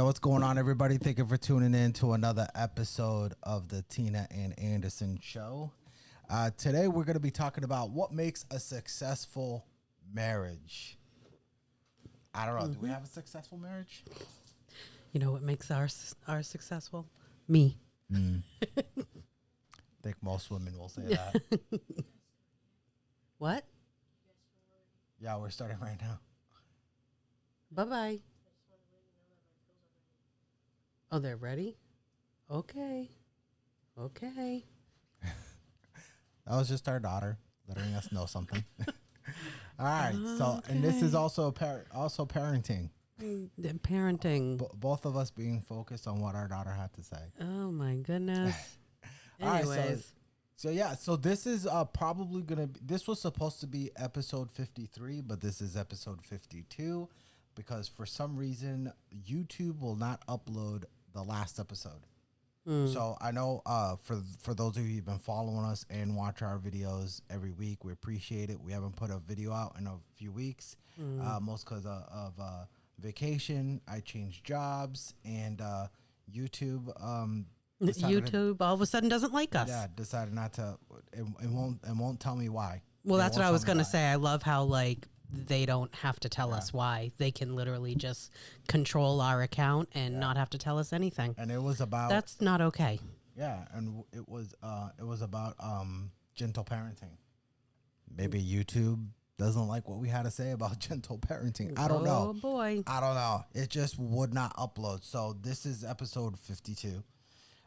Yo, what's going on, everybody? Thank you for tuning in to another episode of the Tina and Anderson Show. Today, we're going to be talking about what makes a successful marriage. I don't know. Do we have a successful marriage? You know what makes ours successful? Me. I think most women will say that. What? Yeah, we're starting right now. Bye-bye. Oh, they're ready? Okay. Okay. That was just our daughter letting us know something. All right. So, and this is also parenting. The parenting. Both of us being focused on what our daughter had to say. Oh, my goodness. All right, Anyways. So this is probably going to be, this was supposed to be episode 53, but this is episode 52 because for some reason YouTube will not upload the last episode. So I know for those of you who've been following us and watch our videos every week, we appreciate it. We haven't put a video out in a few weeks, most because of vacation. I changed jobs and YouTube. YouTube all of a sudden doesn't like us. Yeah, decided not to. It won't tell me why. Well, It that's won't what I tell was me going to why. say. I love how, like, they don't have to tell us why. They can literally just control our account and not have to tell us anything. And it was about That's not okay. yeah, and it was about gentle parenting. Maybe YouTube doesn't like what we had to say about gentle parenting. I don't know. Oh, boy. I don't know. It just would not upload. So this is episode 52.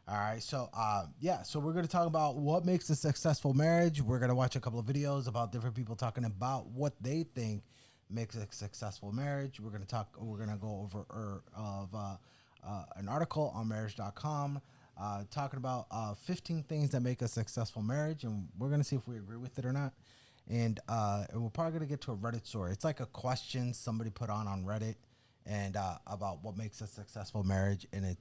All right. So so we're going to talk about what makes a successful marriage. We're going to watch a couple of videos about different people talking about what they think makes a successful marriage. We're going to go over an article on marriage.com talking about 15 things that make a successful marriage, and we're going to see if we agree with it or not. And we're probably going to get to a Reddit story. It's like a question somebody put on Reddit and about what makes a successful marriage, and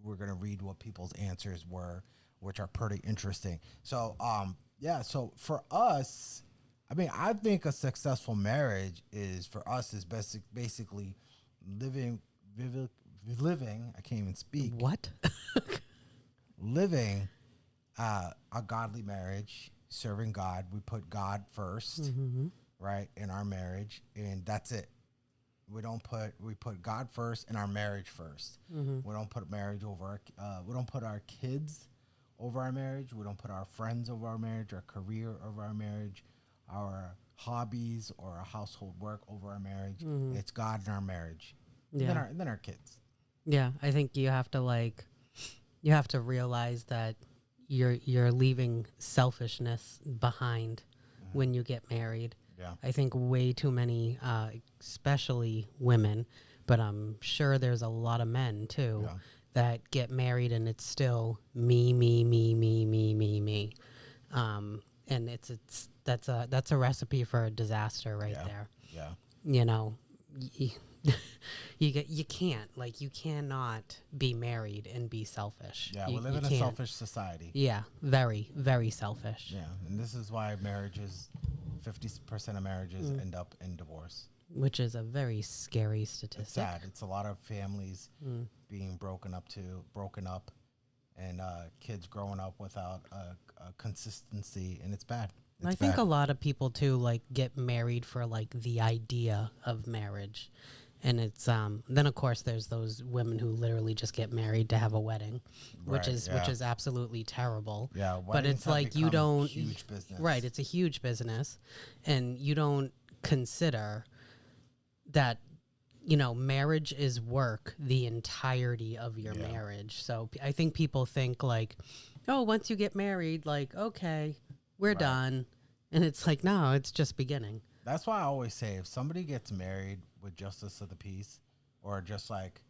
we're going to read what people's answers were, which are pretty interesting. So, so for us, I mean, I think a successful marriage is basically living, I can't even speak. What? Living a godly marriage, serving God. We put God first, right, in our marriage, and that's it. We put God first and our marriage first. We don't put marriage over we don't put our kids over our marriage. We don't put our friends over our marriage, our career over our marriage, our hobbies or our household work over our marriage. It's God and our marriage. Yeah. And then our kids. Yeah, I think you have to realize that you're leaving selfishness behind when you get married. Yeah. I think way too many, especially women, but I'm sure there's a lot of men too that get married and it's still me. And that's a recipe for a disaster right there. Yeah. You know, you cannot be married and be selfish. Yeah, You- we live you in a can't. selfish society. Yeah, very, very selfish. Yeah, and this is why 50% of marriages end up in divorce. Which is a very scary statistic. It's sad. It's a lot of families being broken up, and kids growing up without a consistency, and it's bad. I think a lot of people too like get married for like the idea of marriage, and it's then of course there's those women who literally just get married to have a wedding, which is absolutely terrible. Yeah, but weddings it's have like you become don't huge business. Right, it's a huge business, and you don't consider that marriage is work the entirety of your marriage. So I think people think like, oh, once you get married, like, okay, we're done. And it's like, no, it's just beginning. That's why I always say if somebody gets married with justice of the peace, or just like,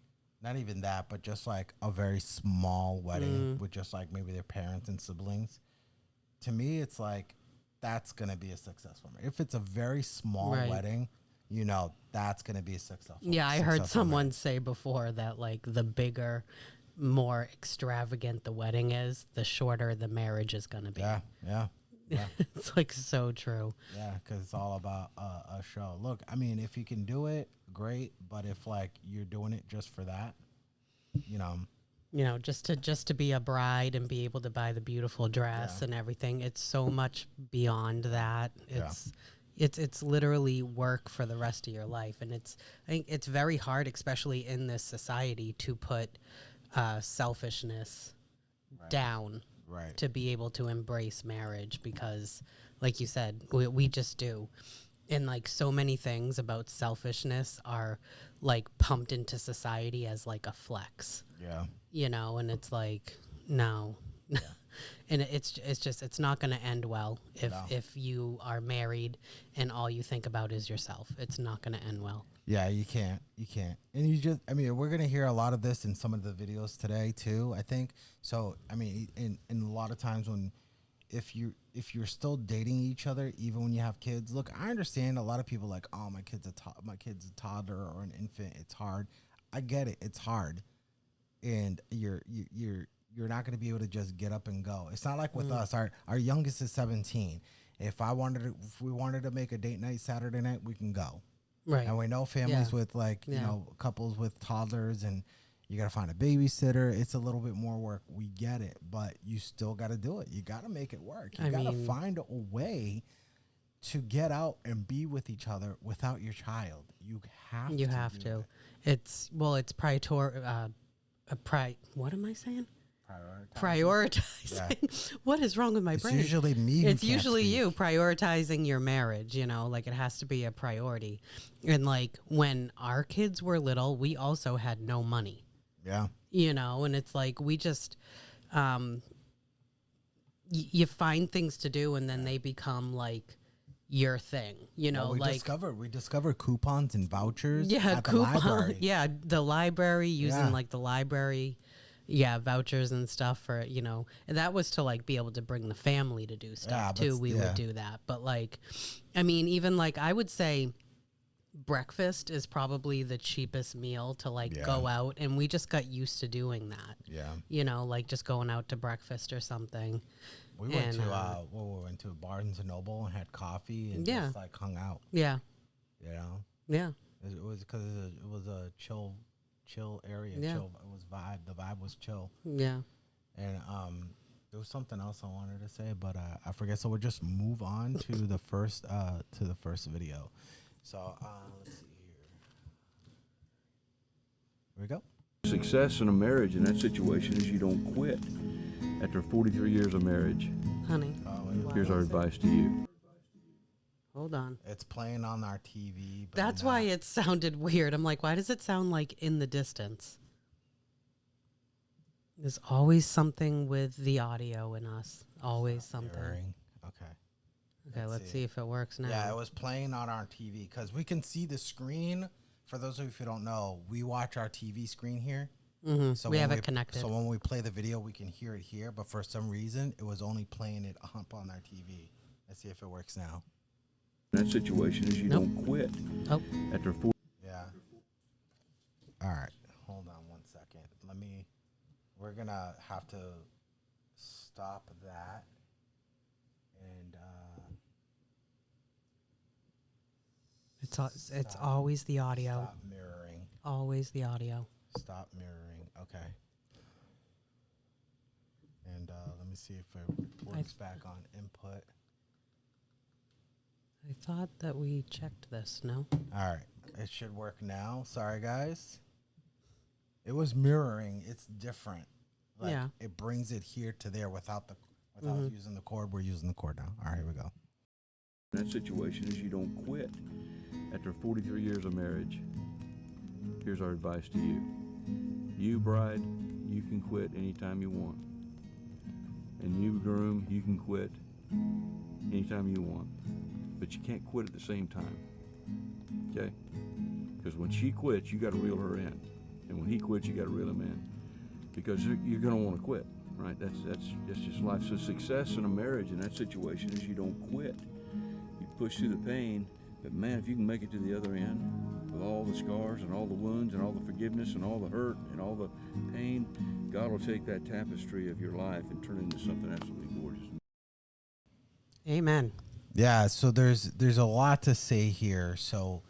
not even that, but just like a very small wedding with just like maybe their parents and siblings, to me, it's like, that's going to be a successful marriage. If it's a very small wedding, that's going to be a successful. Yeah, I heard someone say before that like the bigger, more extravagant the wedding is, the shorter the marriage is going to be. Yeah. It's like so true. Yeah, because it's all about a show. Look, I mean, if you can do it, great. But if like you're doing it just for that, you know, just to be a bride and be able to buy the beautiful dress Yeah. and everything, it's so much beyond that. Yeah. It's literally work for the rest of your life, and I think it's very hard, especially in this society, to put selfishness down right. to be able to embrace marriage, because like you said, we just do. And like so many things about selfishness are like pumped into society as like a flex, Yeah. and it's like, no. And it's not going to end well if you are married and all you think about is yourself. It's not going to end well. Yeah, you can't. And you just, I mean, we're going to hear a lot of this in some of the videos today too, I think. So, I mean, in a lot of times when, if you're still dating each other, even when you have kids, look, I understand a lot of people like, oh, my kid's a toddler or an infant. It's hard. I get it. It's hard. And you're not going to be able to just get up and go. It's not like with us. Our youngest is 17. If we wanted to make a date night Saturday night, we can go. Right. And we know families with like, couples with toddlers, and you got to find a babysitter. It's a little bit more work. We get it, but you still got to do it. You got to make it work. You got to find a way to get out and be with each other without your child. You have to. It's what am I saying? Prioritizing. Yeah. What is wrong with my brain? It's usually me. It's usually you prioritizing your marriage. Like it has to be a priority. And like when our kids were little, we also had no money. Yeah. And it's like we just, you find things to do, and then they become like your thing. Well, we discovered coupons and vouchers. Yeah, at the library. Yeah, the library, using like the library. Yeah, vouchers and stuff for, and that was to like be able to bring the family to do stuff too. We would do that. But like, I mean, even like I would say breakfast is probably the cheapest meal to like go out, and we just got used to doing that. Yeah. Like just going out to breakfast or something. We went to Barnes and Noble and had coffee and just like hung out. Yeah. Yeah. It was because it was a chill area. Yeah. Chill. It was vibe. The vibe was chill. Yeah. And there was something else I wanted to say, but I forget. So we'll just move on to the first video. So let's see here. Here we go. Success in a marriage in that situation is you don't quit after 43 years of marriage. Honey, here's our advice to you. Hold on. It's playing on our TV. But that's why it sounded weird. I'm like, why does it sound like in the distance? There's always something with the audio in us. Always something. Mirroring. Okay. Okay, let's see if it works now. Yeah, it was playing on our TV because we can see the screen. For those of you who don't know, we watch our TV screen here. Mm-hmm. So we have it connected. So when we play the video, we can hear it here. But for some reason, it was only playing it up on our TV. Let's see if it works now. That situation is you don't quit. Oh. After 4. Yeah. All right. Hold on one second. We're going to have to stop that. And it's always the audio. Stop mirroring. Always the audio. Stop mirroring. Okay. And let me see if it works back on input. I thought that we checked this, no? All right. It should work now. Sorry, guys. It was mirroring. It's different. Like, it brings it here to there without using the cord. We're using the cord now. All right, here we go. That situation is you don't quit after 43 years of marriage. Here's our advice to you. You, bride, you can quit anytime you want. And you, groom, you can quit anytime you want. But you can't quit at the same time, okay? Because when she quits, you got to reel her in. And when he quits, you got to reel him in. Because you're going to want to quit, right? That's just life. So success in a marriage in that situation is you don't quit. You push through the pain, but man, if you can make it to the other end with all the scars and all the wounds and all the forgiveness and all the hurt and all the pain, God will take that tapestry of your life and turn it into something absolutely gorgeous. Amen. Yeah, so there's a lot to say here. So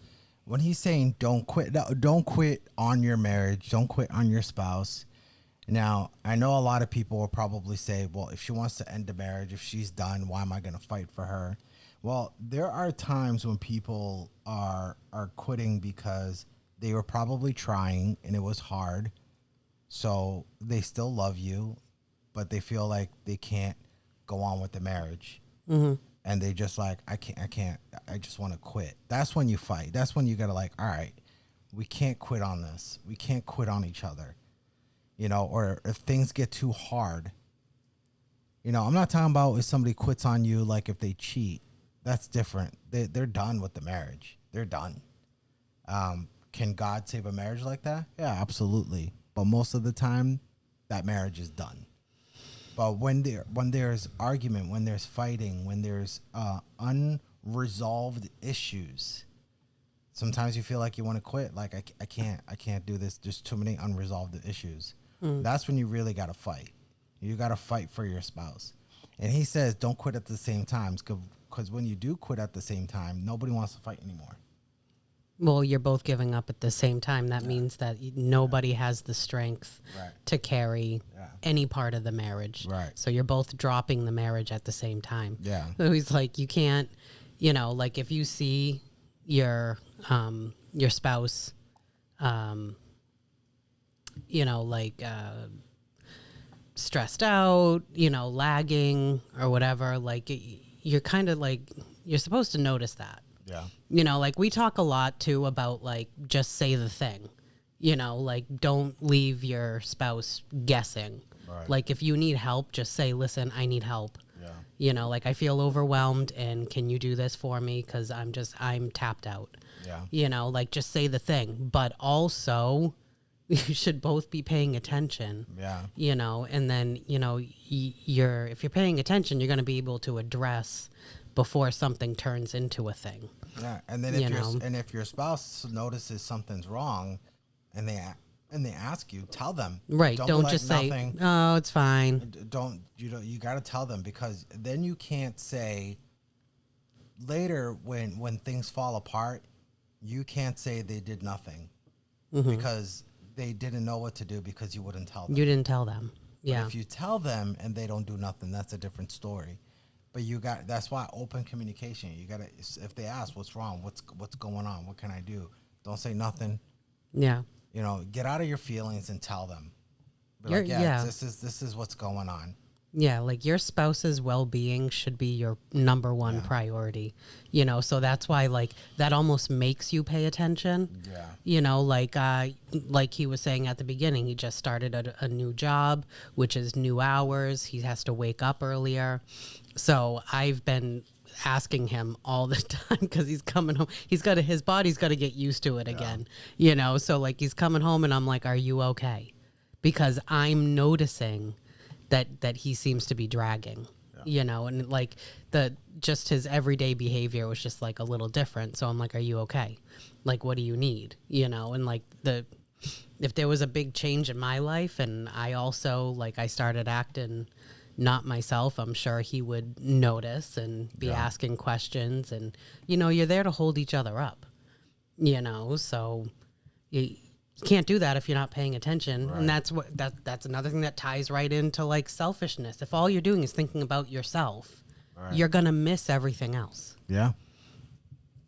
when he's saying don't quit, no, don't quit on your marriage, don't quit on your spouse. Now, I know a lot of people will probably say, well, if she wants to end the marriage, if she's done, why am I going to fight for her? Well, there are times when people are quitting because they were probably trying and it was hard. So they still love you, but they feel like they can't go on with the marriage. And they just like, I just want to quit. That's when you fight. That's when you got to like, all right, we can't quit on this. We can't quit on each other. You know, or if things get too hard, you know, I'm not talking about if somebody quits on you, like if they cheat, that's different. They're done with the marriage. They're done. Can God save a marriage like that? Yeah, absolutely. But most of the time, that marriage is done. But when there's argument, when there's fighting, when there's unresolved issues, sometimes you feel like you want to quit. Like I can't do this. There's too many unresolved issues. That's when you really got to fight. You got to fight for your spouse. And he says, don't quit at the same time, because when you do quit at the same time, nobody wants to fight anymore. Well, you're both giving up at the same time. That means that nobody has the strength to carry any part of the marriage. Right. So you're both dropping the marriage at the same time. Yeah. So he's like, you can't, you know, like if you see your spouse, you know, like stressed out, you know, lagging or whatever, like you're kind of like, you're supposed to notice that. Yeah. You know, like we talk a lot too about like just say the thing, you know, like don't leave your spouse guessing. Right. Like if you need help, just say, listen, I need help. Yeah. You know, like I feel overwhelmed and can you do this for me? Because I'm tapped out. Yeah. You know, like just say the thing. But also, you should both be paying attention. Yeah. You know, and then, you know, if you're paying attention, you're going to be able to address before something turns into a thing. Yeah, and then if your spouse notices something's wrong, and they ask you, tell them. Right. Don't be just like, say, nothing. "Oh, it's fine." You got to tell them, because then you can't say later when things fall apart, you can't say they did nothing because they didn't know what to do because you wouldn't tell them. You didn't tell them. But Yeah. if you tell them and they don't do nothing, that's a different story. But that's why open communication. You gotta, if they ask what's wrong, what's going on, what can I do? Don't say nothing. Yeah. You know, get out of your feelings and tell them. Be You're- like, yeah. this is what's going on. Yeah, like your spouse's well-being should be your number one priority, you know, so that's why like that almost makes you pay attention. Yeah. You know, like he was saying at the beginning, he just started a new job, which is new hours. He has to wake up earlier. So I've been asking him all the time because he's coming home. His body's got to get used to it again, you know, so like he's coming home and I'm like, are you okay? Because I'm noticing that he seems to be dragging, you know, and like just his everyday behavior was just like a little different. So I'm like, are you okay? Like, what do you need? You know, and like if there was a big change in my life and I also like I started acting not myself, I'm sure he would notice and be asking questions, and you know, you're there to hold each other up, you know, so you can't do that if you're not paying attention. Right. And that's another thing that ties right into like selfishness. If all you're doing is thinking about yourself, you're gonna miss everything else. Yeah.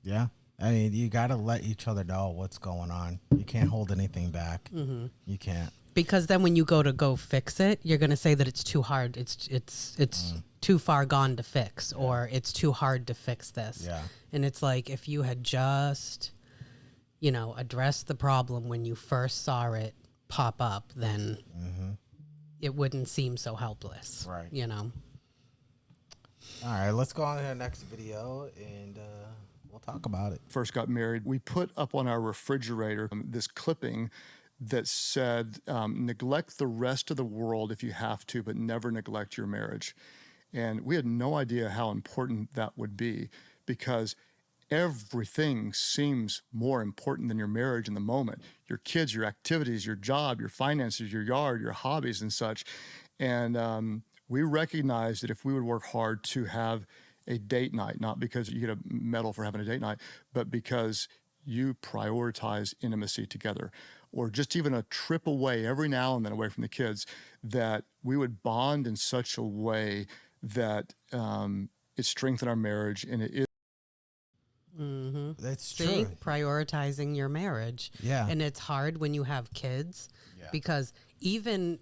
Yeah. I mean, you got to let each other know what's going on. You can't hold anything back. You can't. Because then when you go fix it, you're gonna say that it's too hard. It's too far gone to fix, or it's too hard to fix this. Yeah. And it's like if you had just, you know, addressed the problem when you first saw it pop up, then it wouldn't seem so helpless. Right. You know. All right, let's go on to the next video and we'll talk about it. First got married, we put up on our refrigerator this clipping that said, neglect the rest of the world if you have to, but never neglect your marriage. And we had no idea how important that would be, because everything seems more important than your marriage in the moment. Your kids, your activities, your job, your finances, your yard, your hobbies and such. And we recognized that if we would work hard to have a date night, not because you get a medal for having a date night, but because you prioritize intimacy together, or just even a trip away every now and then away from the kids, that we would bond in such a way that it strengthened our marriage. And it is. That's See, true. prioritizing your marriage. Yeah. And it's hard when you have kids Yeah. because even,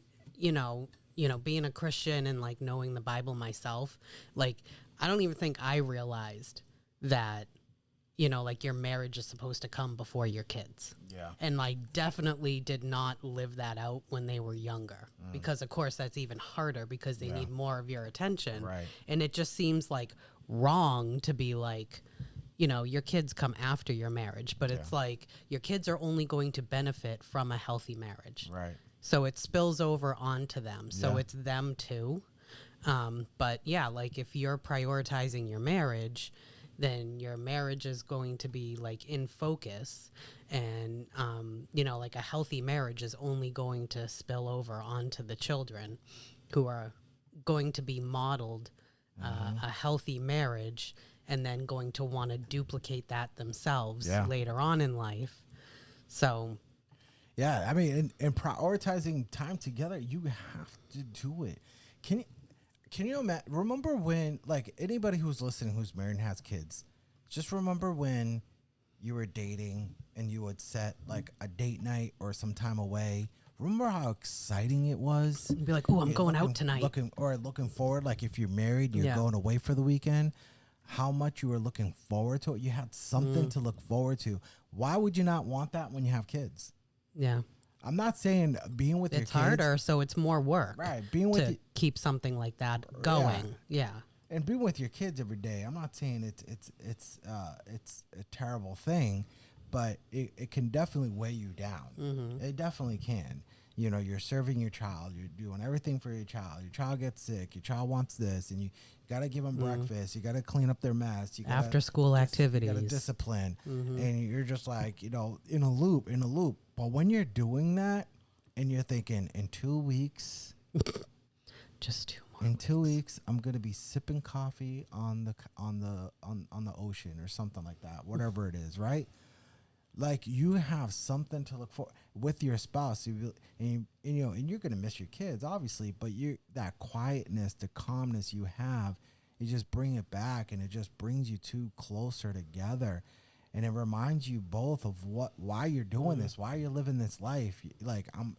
being a Christian and like knowing the Bible myself, like I don't even think I realized that, like your marriage is supposed to come before your kids. Yeah. And like definitely did not live that out when they were younger because of course that's even harder because they need more of your attention. Right. And it just seems like wrong to be like, your kids come after your marriage, but it's like your kids are only going to benefit from a healthy marriage. Right. So it spills over onto them. So Yeah. it's them too. But yeah, like if you're prioritizing your marriage, then your marriage is going to be like in focus. And, like a healthy marriage is only going to spill over onto the children who are going to be modeled a healthy marriage and then going to want to duplicate that themselves later on in life. So Yeah, I mean, in prioritizing time together, you have to do it. Can you imagine? Remember when, like, anybody who's listening who's married and has kids, just remember when you were dating and you would set like a date night or some time away. Remember how exciting it was? be like, oh, I'm going out tonight. Looking forward, like if you're married and you're going away for the weekend, how much you were looking forward to it. You had something to look forward to. Why would you not want that when you have kids? yeah, I'm not saying being with your it's kids. harder. So it's more work. Right. Being with to keep something like that going. Yeah. and being with your kids every day. I'm not saying it's a terrible thing, but it can definitely weigh you down. It definitely can. You're serving your child. You're doing everything for your child. Your child gets sick. Your child wants this, and you got to give them breakfast. You got to clean up their mess. You gotta, After school activities. You got to discipline, and you're just like in a loop. But when you're doing that, and you're thinking in 2 weeks. Just 2 more. In 2 weeks, I'm gonna be sipping coffee on the ocean or something like that, whatever it is, right? Like you have something to look for with your spouse, and you're gonna miss your kids, obviously, but that quietness, the calmness you have, you just bring it back, and it just brings you two closer together, and it reminds you both of why you're doing this, why you're living this life. Like I'm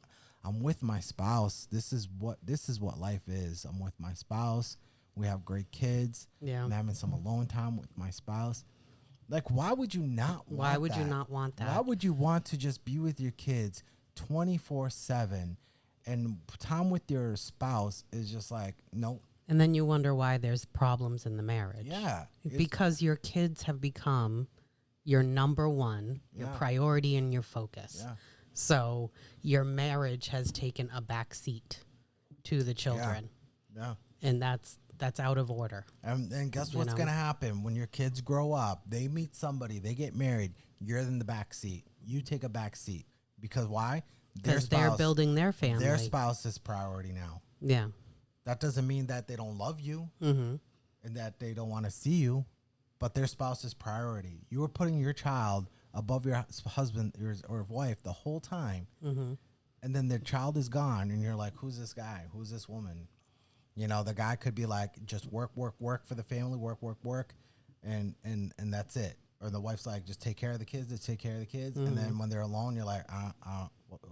with my spouse. This is what life is. I'm with my spouse. We have great kids. Yeah. I'm having some alone time with my spouse. Like, why would you not want Why would you that? not want that? Why would you want to just be with your kids 24/7 and time with your spouse is just like, nope. And then you wonder why there's problems in the marriage. Yeah. Because your kids have become your number one, your priority, and your focus. Yeah. So your marriage has taken a back seat to the children. Yeah. And that's out of order. And guess what's going to happen when your kids grow up? They meet somebody, they get married. You're in the back seat. You take a back seat. Because why? Because they're building their family. Their spouse is priority now. Yeah. That doesn't mean that they don't love you and that they don't want to see you, but their spouse is priority. You are putting your child above your husband or wife the whole time, and then their child is gone, and you're like, who's this guy? Who's this woman? The guy could be like, just work for the family, work, and that's it. Or the wife's like, just take care of the kids, and then when they're alone, you're like,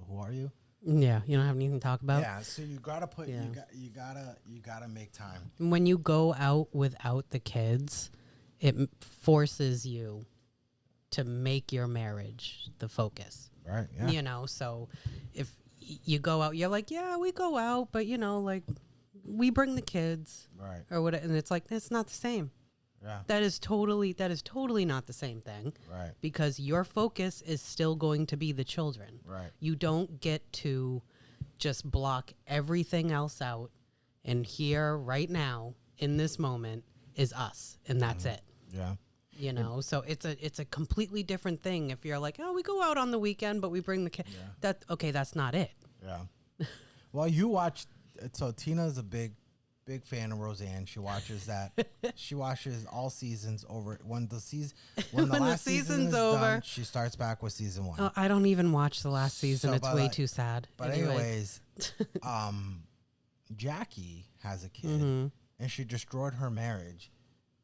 who are you? Yeah, you don't have anything to talk about. Yeah, so you gotta put you gotta make time. When you go out without the kids, it forces you to make your marriage the focus. Right. Yeah. So if you go out, you're like, yeah, we go out, but like we bring the kids, Right. or what, and it's like it's not the same. Yeah. That is totally not the same thing. Right. Because your focus is still going to be the children. Right. You don't get to just block everything else out, and here right now in this moment is us, and that's it. Yeah. So it's a completely different thing if you're like, oh, we go out on the weekend but we bring the kid. That's not it. Yeah. Well, you watch. So Tina is a big big fan of Roseanne. She watches that. She watches all seasons over. When the When the last season season's is over. done, she starts back with season 1. Oh, I don't even watch the last season. So, It's but way like- too sad. But anyways, Jackie has a kid, and she destroyed her marriage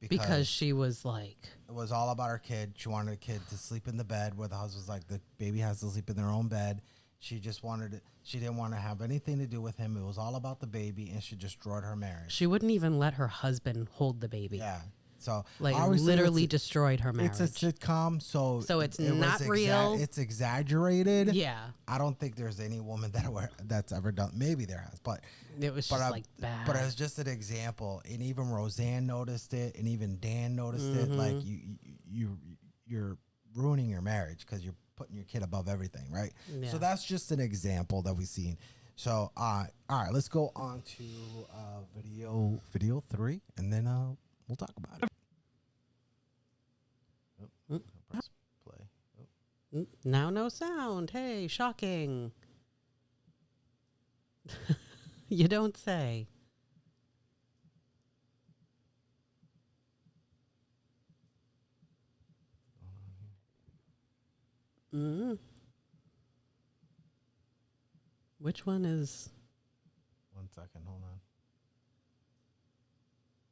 because she was like, it was all about her kid. She wanted a kid to sleep in the bed where the husband's like, the baby has to sleep in their own bed. She just wanted it. She didn't want to have anything to do with him. It was all about the baby, and she destroyed her marriage. she wouldn't even let her husband hold the baby. Yeah. So Like obviously literally it's a, destroyed her marriage. it's a sitcom, so It's it was not real. It's exaggerated. Yeah. I don't think there's any woman that's ever done. Maybe there has, but It was but just I- like bad. But it's just an example, and even Roseanne noticed it, and even Dan noticed it. Like you're ruining your marriage because you're putting your kid above everything, right? Yeah. So that's just an example that we've seen. So all right, let's go on to video 3, and then we'll talk about it. Oh, press play. Now no sound. Hey, shocking. You don't say. Mm. Which one is? 1 second, hold on.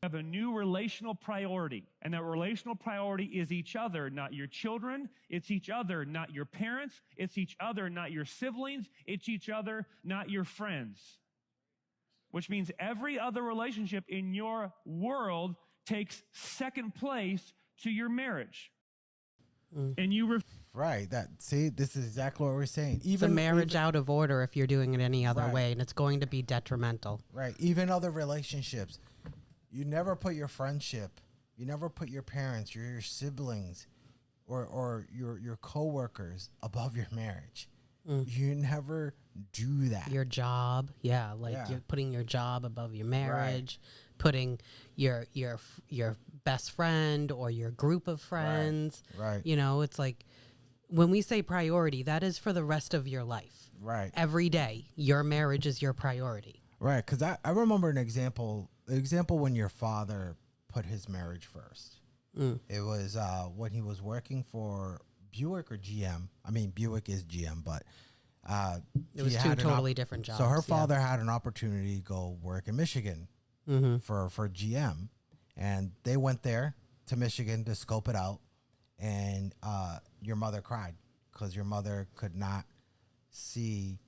Have a new relational priority, and that relational priority is each other, not your children. It's each other, not your parents. It's each other, not your siblings. It's each other, not your friends. Which means every other relationship in your world takes second place to your marriage. And you Right. This is exactly what we're saying. It's a marriage out of order if you're doing it any other Right. way, and it's going to be detrimental. Right. Even other relationships. You never put your friendship, you never put your parents, your siblings, or your coworkers above your marriage. You never do that. Your job, yeah, like Yeah. you're putting your job above your marriage, putting your best friend or your group of friends. Right. You know, it's like when we say priority, that is for the rest of your life. Right. Every day, your marriage is your priority. Right. Because I remember an example when your father put his marriage first. It was when he was working for Buick or GM. I mean, Buick is GM, but It was he two had totally different jobs. So her yeah. father had an opportunity to go work in Michigan for GM, and they went there to Michigan to scope it out. And your mother cried because your mother could not see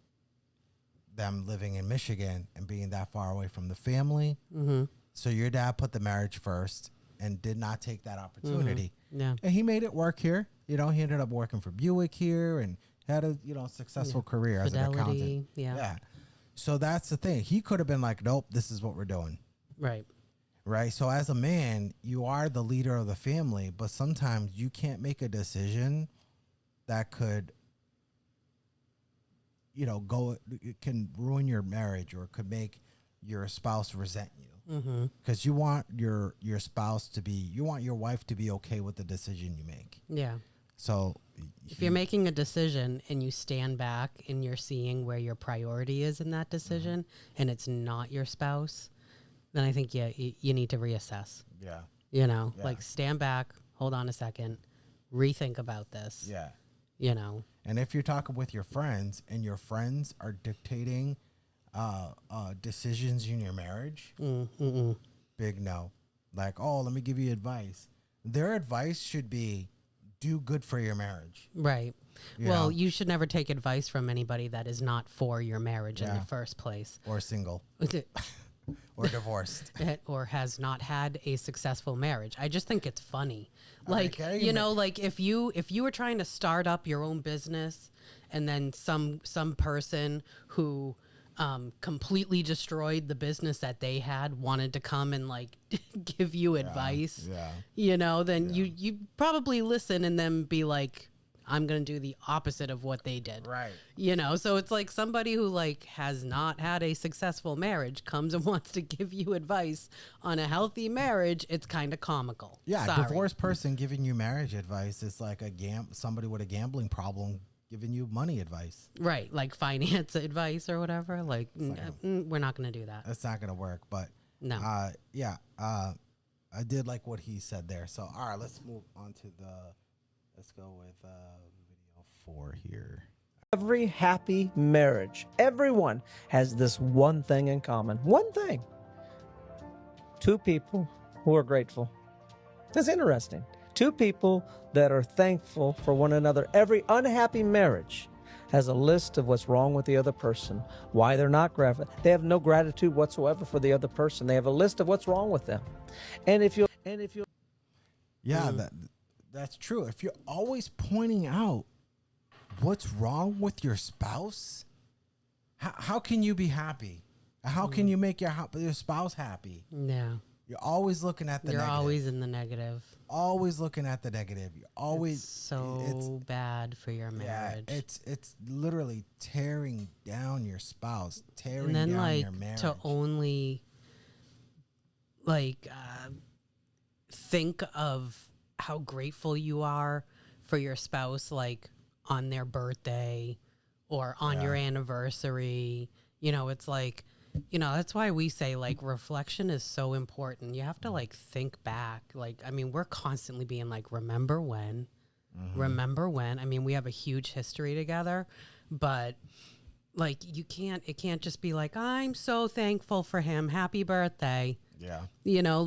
them living in Michigan and being that far away from the family. So your dad put the marriage first and did not take that opportunity. Yeah. And he made it work here. You know, he ended up working for Buick here and had a successful career as an accountant. Fidelity, yeah. So that's the thing. He could have been like, nope, this is what we're doing. Right. Right. So as a man, you are the leader of the family, but sometimes you can't make a decision that could, it can ruin your marriage or could make your spouse resent you. Because you want your spouse to be, you want your wife to be okay with the decision you make. Yeah. So If you're making a decision and you stand back and you're seeing where your priority is in that decision and it's not your spouse, then I think you need to reassess. yeah, You know, Yeah. like stand back, hold on a second, rethink about this. yeah. You know, And if you're talking with your friends and your friends are dictating decisions in your marriage, big no. Like, oh, let me give you advice. Their advice should be do good for your marriage. right. You Well, know? you should never take advice from anybody that is not for your marriage in Yeah. the first place. Or single or divorced. Or has not had a successful marriage. I just think it's funny. I mean, Like, can you you know, like if you were trying to start up your own business and then some person who completely destroyed the business that they had wanted to come and like give you advice, yeah. you know, then you probably listen and then be like, I'm going to do the opposite of what they did. Right. You know, so it's like somebody who like has not had a successful marriage comes and wants to give you advice on a healthy marriage. It's kind of comical. Yeah, Sorry. divorced person giving you marriage advice is like somebody with a gambling problem giving you money advice. Right, like finance advice or whatever. Like, we're not going to do that. That's not going to work. But No. Yeah. I did like what he said there. So, all right, let's move on to let's go with video 4 here. Every happy marriage, everyone has this one thing in common. One thing. Two people who are grateful. That's interesting. Two people that are thankful for one another. Every unhappy marriage has a list of what's wrong with the other person, why they're not grateful. They have no gratitude whatsoever for the other person. They have a list of what's wrong with them. And if you Yeah, that's true. If you're always pointing out what's wrong with your spouse, how can you be happy? How can you make your spouse happy? Yeah. You're always looking at the You're negative. always in the negative. Always looking at the negative. You're always It's so bad for your marriage. Yeah, it's literally tearing down your spouse, tearing and then down like your marriage. to only like think of how grateful you are for your spouse, like on their birthday or on your anniversary. You know, it's like, you know, that's why we say like reflection is so important. You have to like think back. Like, I mean, we're constantly being like, remember when, remember when. I mean, we have a huge history together, but like it can't just be like, I'm so thankful for him. Happy birthday. Yeah. You know,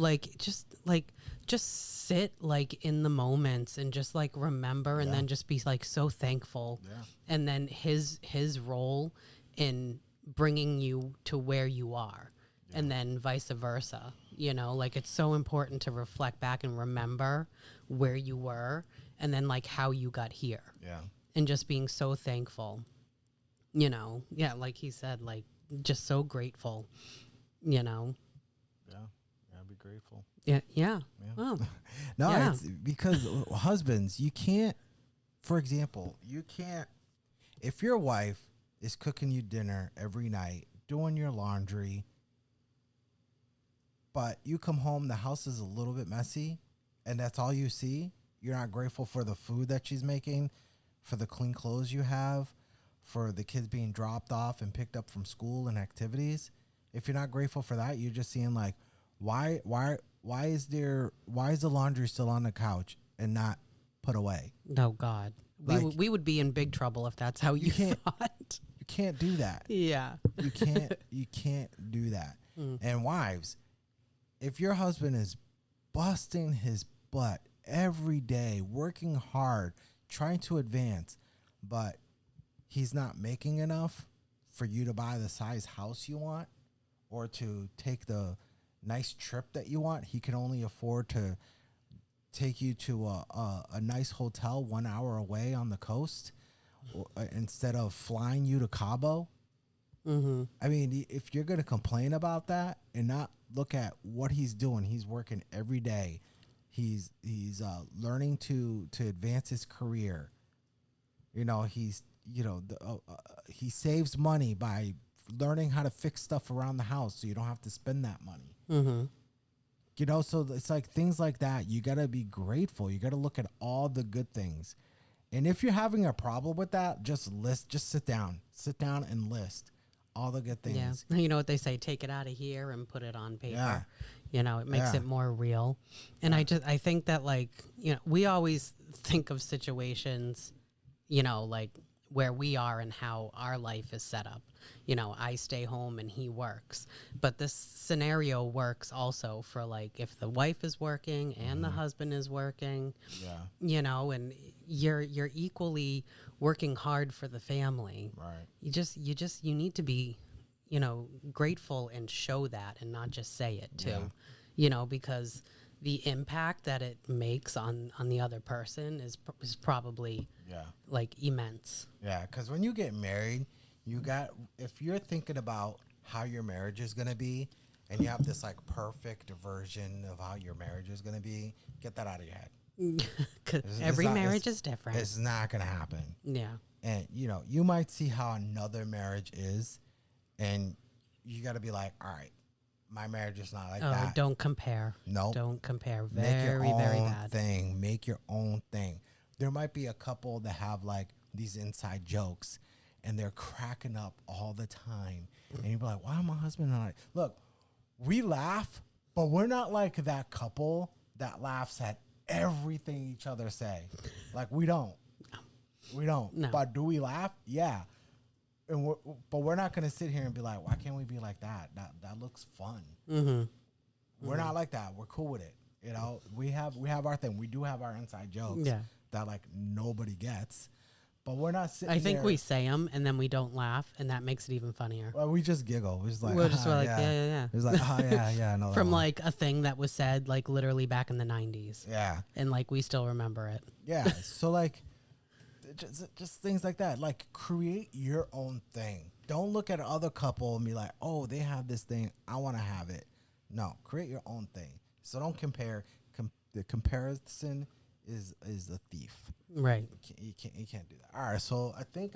just sit like in the moments and just like remember and then just be like so thankful. Yeah. And then his role in bringing you to where you are and then vice versa. You know, like it's so important to reflect back and remember where you were and then like how you got here. Yeah. And just being so thankful. You know, yeah, like he said, like just so grateful, you know. Yeah. Yeah, be grateful. Yeah. Yeah. Oh, No, Yeah. it's because husbands, you can't, for example, if your wife is cooking you dinner every night, doing your laundry, but you come home, the house is a little bit messy, and that's all you see, you're not grateful for the food that she's making, for the clean clothes you have, for the kids being dropped off and picked up from school and activities. If you're not grateful for that, you're just seeing like, why is the laundry still on the couch and not put away? no, God. Like- We would be in big trouble if that's how you can't- thought. You can't do that. Yeah. You can't do that. And wives, if your husband is busting his butt every day, working hard, trying to advance, but he's not making enough for you to buy the size house you want or to take the nice trip that you want, he can only afford to take you to a nice hotel 1 hour away on the coast instead of flying you to Cabo. I mean, if you're going to complain about that and not look at what he's doing, he's working every day. He's learning to advance his career. You know, he saves money by learning how to fix stuff around the house so you don't have to spend that money. You know, so it's like things like that. You got to be grateful. You got to look at all the good things. And if you're having a problem with that, just sit down and list all the good things. Yeah. You know what they say, take it out of here and put it on paper. Yeah. You know, it makes Yeah. it more real. And I think that like, you know, we always think of situations, you know, like where we are and how our life is set up. You know, I stay home and he works. But this scenario works also for like if the wife is working and the husband is working, Yeah. you know, and you're equally working hard for the family. Right. You need to be, you know, grateful and show that and not just say it too. Yeah. You know, because the impact that it makes on the other person is probably Yeah. like immense. Yeah, because when you get married, if you're thinking about how your marriage is going to be and you have this like perfect version of how your marriage is going to be, get that out of your head. 'Cause It's every not- marriage is different. It's not going to happen. Yeah. And, you know, you might see how another marriage is and you got to be like, all right, my marriage is not like Oh, that. don't compare. Nope. Don't compare. Make your Very, very own bad. thing. Make your own thing. There might be a couple that have like these inside jokes and they're cracking up all the time. And you're like, why my husband and I? Look, we laugh, but we're not like that couple that laughs at everything each other say. Like we don't. No. But do we laugh? Yeah. And but we're not gonna sit here and be like, why can't we be like that? That looks fun. We're not like that. We're cool with it. You know, we have our thing. We do have our inside jokes that like nobody gets, but we're not sitting. I think there. we say them and then we don't laugh, and that makes it even funnier. Well, we just giggle. We're just like, We're just like, yeah. It's like, oh yeah, I know. From that one. like a thing that was said like literally back in the 90s. Yeah. And like we still remember it. Yeah. So like, just things like that. Like create your own thing. Don't look at another couple and be like, oh, they have this thing, I want to have it. No, create your own thing. So don't compare. The comparison is a thief. Right. You can't do that. All right. So I think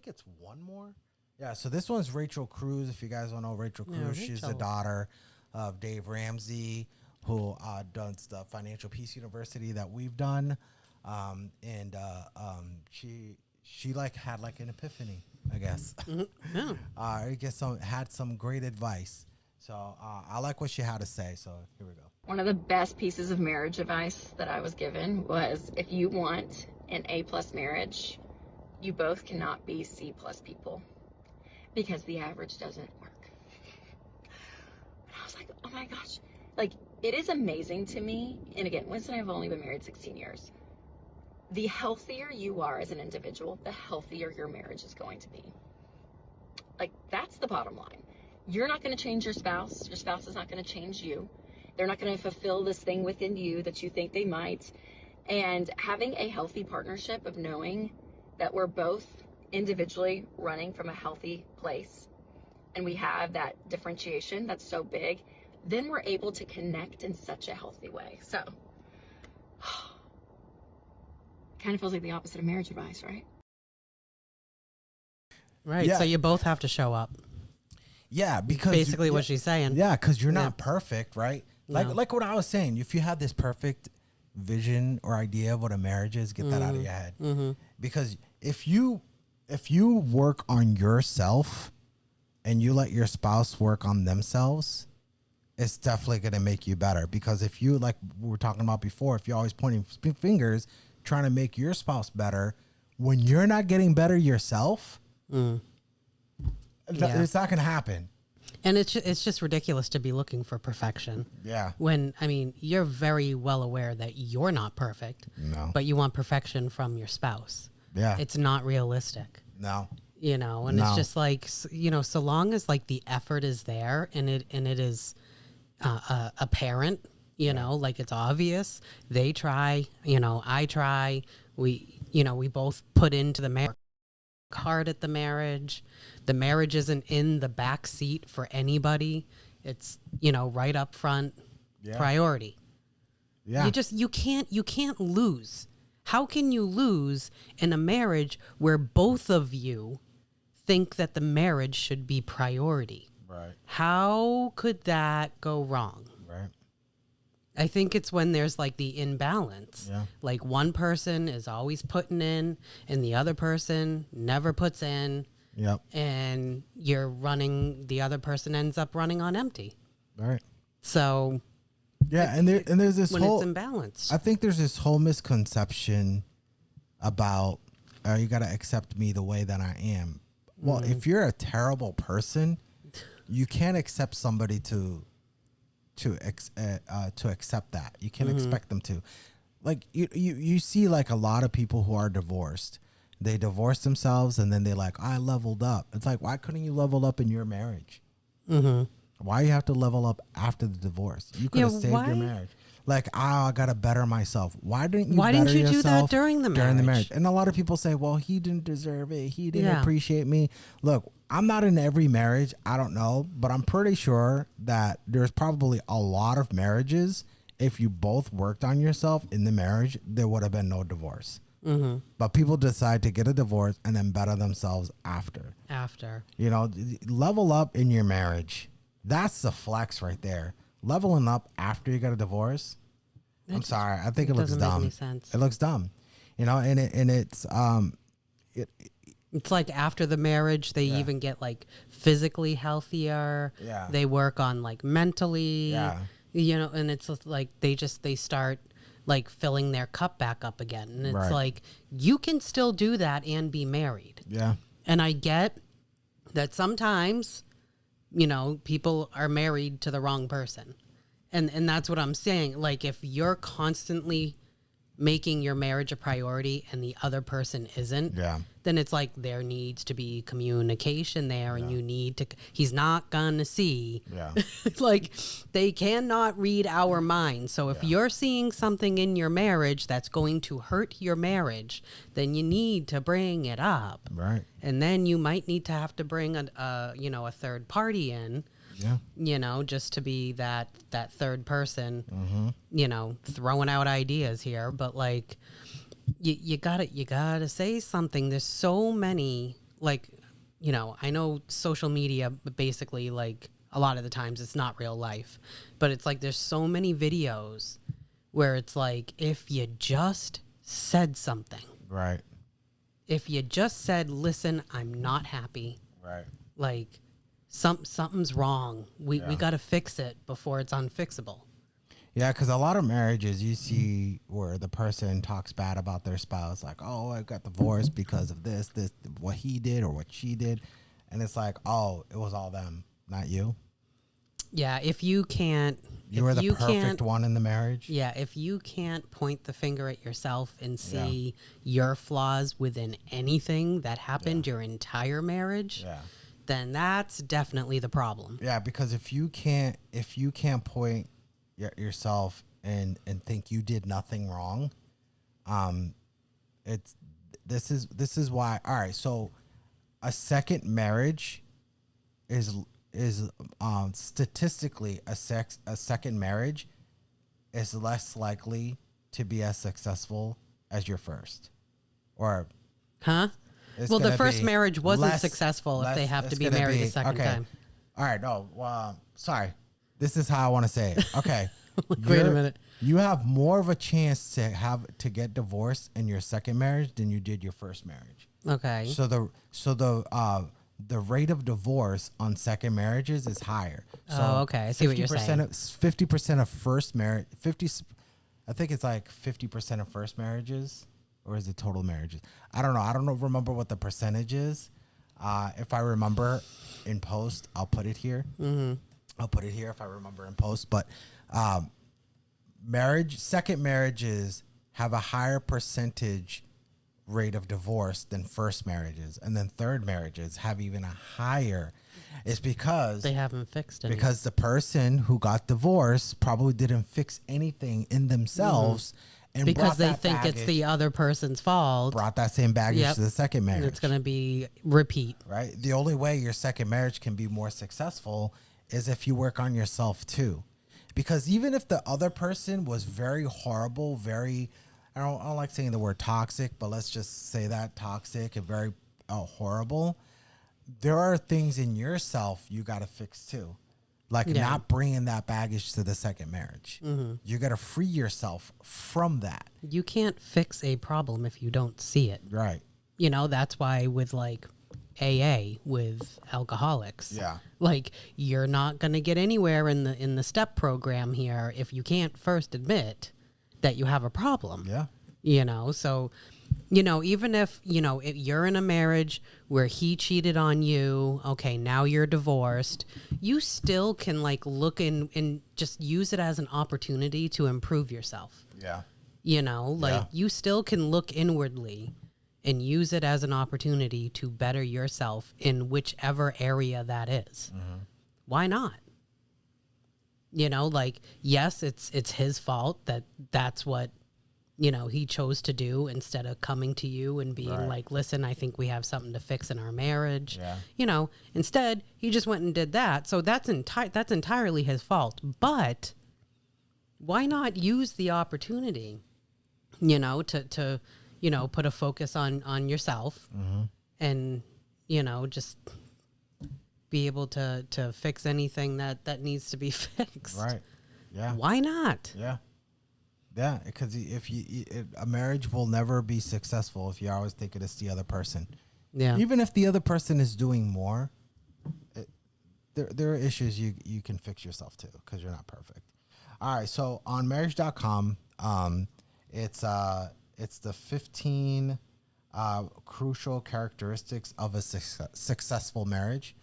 it's one more. Yeah. So this one's Rachel Cruz. If you guys don't know Rachel Cruz, she's the Rachel. daughter of Dave Ramsey, who does the Financial Peace University that we've done. She like had like an epiphany, I guess. Yeah. I guess had some great advice. So I like what she had to say. So here we go. One of the best pieces of marriage advice that I was given was, if you want an A+ marriage, you both cannot be C+ people, because the average doesn't work. And I was like, oh my gosh, like it is amazing to me. And again, Winston and I have only been married 16 years. The healthier you are as an individual, the healthier your marriage is going to be. Like, that's the bottom line. You're not going to change your spouse. Your spouse is not going to change you. They're not going to fulfill this thing within you that you think they might. And having a healthy partnership of knowing that we're both individually running from a healthy place, and we have that differentiation that's so big, then we're able to connect in such a healthy way. So, kind of feels like the opposite of marriage advice, right? Right. Yeah. So you both have to show up. Yeah, because Basically what she's saying. Yeah, because you're not perfect, right? No. Like what I was saying. If you have this perfect vision or idea of what a marriage is, get that out of your head. Because if you work on yourself and you let your spouse work on themselves, it's definitely going to make you better. Because if you, like we were talking about before, if you're always pointing fingers trying to make your spouse better, when you're not getting better yourself, it's not going to happen. And it's just ridiculous to be looking for perfection. Yeah. When, I mean, you're very well aware that you're not perfect, No. but you want perfection from your spouse. Yeah. It's not realistic, No. you know, and No. it's just like, you know, so long as like the effort is there and it is apparent, you know, like it's obvious, they try, you know, I try, we both put into the marriage, hard at the marriage isn't in the back seat for anybody. It's, you know, right up front. Priority. Yeah. You can't lose. How can you lose in a marriage where both of you think that the marriage should be priority? Right. How could that go wrong? Right. I think it's when there's like the imbalance. Yeah. Like one person is always putting in and the other person never puts in. Yep. And the other person ends up running on empty. Right. So Yeah, and there's this when whole it's imbalanced. I think there's this whole misconception about you got to accept me the way that I am. Well, if you're a terrible person, you can't accept somebody to accept that. You can't expect them to. Like you see like a lot of people who are divorced. They divorce themselves and then they're like, I leveled up. It's like, why couldn't you level up in your marriage? Why you have to level up after the divorce? You could have saved your marriage. Like, I got to better myself. Why didn't you do that yourself during the marriage? And a lot of people say, well, he didn't deserve it. He didn't Yeah. appreciate me. Look, I'm not in every marriage. I don't know. But I'm pretty sure that there's probably a lot of marriages. If you both worked on yourself in the marriage, there would have been no divorce. But people decide to get a divorce and then better themselves after. You know, level up in your marriage. That's the flex right there. Leveling up after you get a divorce. I'm sorry. I think it looks doesn't make dumb. any sense. It looks dumb. You know, and it's It's like after the marriage, they Yeah. even get like physically healthier. Yeah. They work on like mentally. Yeah. You know, and it's just like they start like filling their cup back up again. And it's Right. like you can still do that and be married. Yeah. And I get that sometimes, you know, people are married to the wrong person. And that's what I'm saying. Like if you're constantly making your marriage a priority and the other person isn't, Yeah. then it's like there needs to be communication there and you need to, he's not gonna see. Yeah. Like they cannot read our minds. So if you're seeing something in your marriage that's going to hurt your marriage, then you need to bring it up. Right. And then you might need to have to bring a third party in, Yeah. you know, just to be that third person, Mm-hmm. you know, throwing out ideas here. But like, you gotta say something. There's so many, like, you know, I know social media, but basically, like, a lot of the times it's not real life, but it's like there's so many videos where it's like if you just said something, Right. if you just said, "Listen, I'm not happy," Right. like something's wrong. We got to fix it before it's unfixable. Yeah, because a lot of marriages you see where the person talks bad about their spouse, like, "Oh, I got divorced because of this, what he did or what she did," and it's like, "Oh, it was all them, not you. Yeah, if you can't, You were the perfect one in the marriage." Yeah, if you can't point the finger at yourself and see your flaws within anything that happened your entire marriage, Yeah. then that's definitely the problem. Yeah, because if you can't point yourself and think you did nothing wrong, this is why. All right, so a second marriage is statistically a second marriage is less likely to be as successful as your first, or Huh? it's Well, the gonna first be marriage wasn't less- successful if they less- have to it's be gonna married a second okay. time. All right, no, sorry. This is how I want to say it. Okay. Wait a minute. You have more of a chance to get divorced in your second marriage than you did your first marriage. Okay. So the rate of divorce on second marriages is higher. So Oh, okay. I see what you're 50% of first marriage, I think it's like 50% of first marriages, or is it total marriages? I don't know. I don't remember what the percentage is. If I remember in post, I'll put it here. Mm-hmm. I'll put it here if I remember in post. But second marriages have a higher percentage rate of divorce than first marriages, and then third marriages have even a higher. It's because They haven't fixed it. because the person who got divorced probably didn't fix anything in themselves, and because brought they that think it's baggage- the other person's fault. brought that same baggage Yep. to the second marriage. And it's going to be repeat. Right. The only way your second marriage can be more successful is if you work on yourself too. Because even if the other person was very horrible, I don't like saying the word toxic, but let's just say that toxic and very horrible, there are things in yourself you got to fix too. Like not bringing that baggage to the second marriage. Mm-hmm. You got to free yourself from that. You can't fix a problem if you don't see it. Right. You know, that's why with like AA with alcoholics. Yeah. Like you're not going to get anywhere in the step program here if you can't first admit that you have a problem. Yeah. You know, so you know, even if, you know, if you're in a marriage where he cheated on you, okay, now you're divorced, you still can like look in and just use it as an opportunity to improve yourself. Yeah. You know, like Yeah. you still can look inwardly and use it as an opportunity to better yourself in whichever area that is. Mm-hmm. Why not? You know, like, yes, it's his fault that's what, you know, he chose to do instead of coming to you and being Right. like, listen, I think we have something to fix in our marriage. Yeah. You know, instead he just went and did that. So that's entirely his fault. But why not use the opportunity, you know, to you know, put a focus on yourself and, you know, just be able to fix anything that needs to be fixed. Right. Yeah. Why not? Yeah. Yeah, because a marriage will never be successful if you're always thinking it's the other person. Yeah. Even if the other person is doing more, there are issues you can fix yourself too, because you're not perfect. All right, so on marriage.com, it's the 15 crucial characteristics of a successful marriage.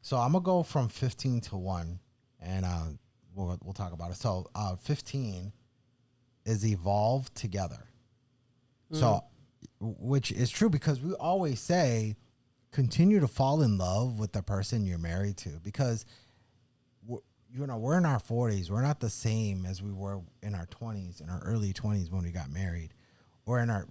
So I'm gonna go from 15 to 1, and we'll talk about it. So 15 is evolve together. So, which is true, because we always say continue to fall in love with the person you're married to, because we're in our 40s. We're not the same as we were in our 20s, in our early 20s when we got married, or in our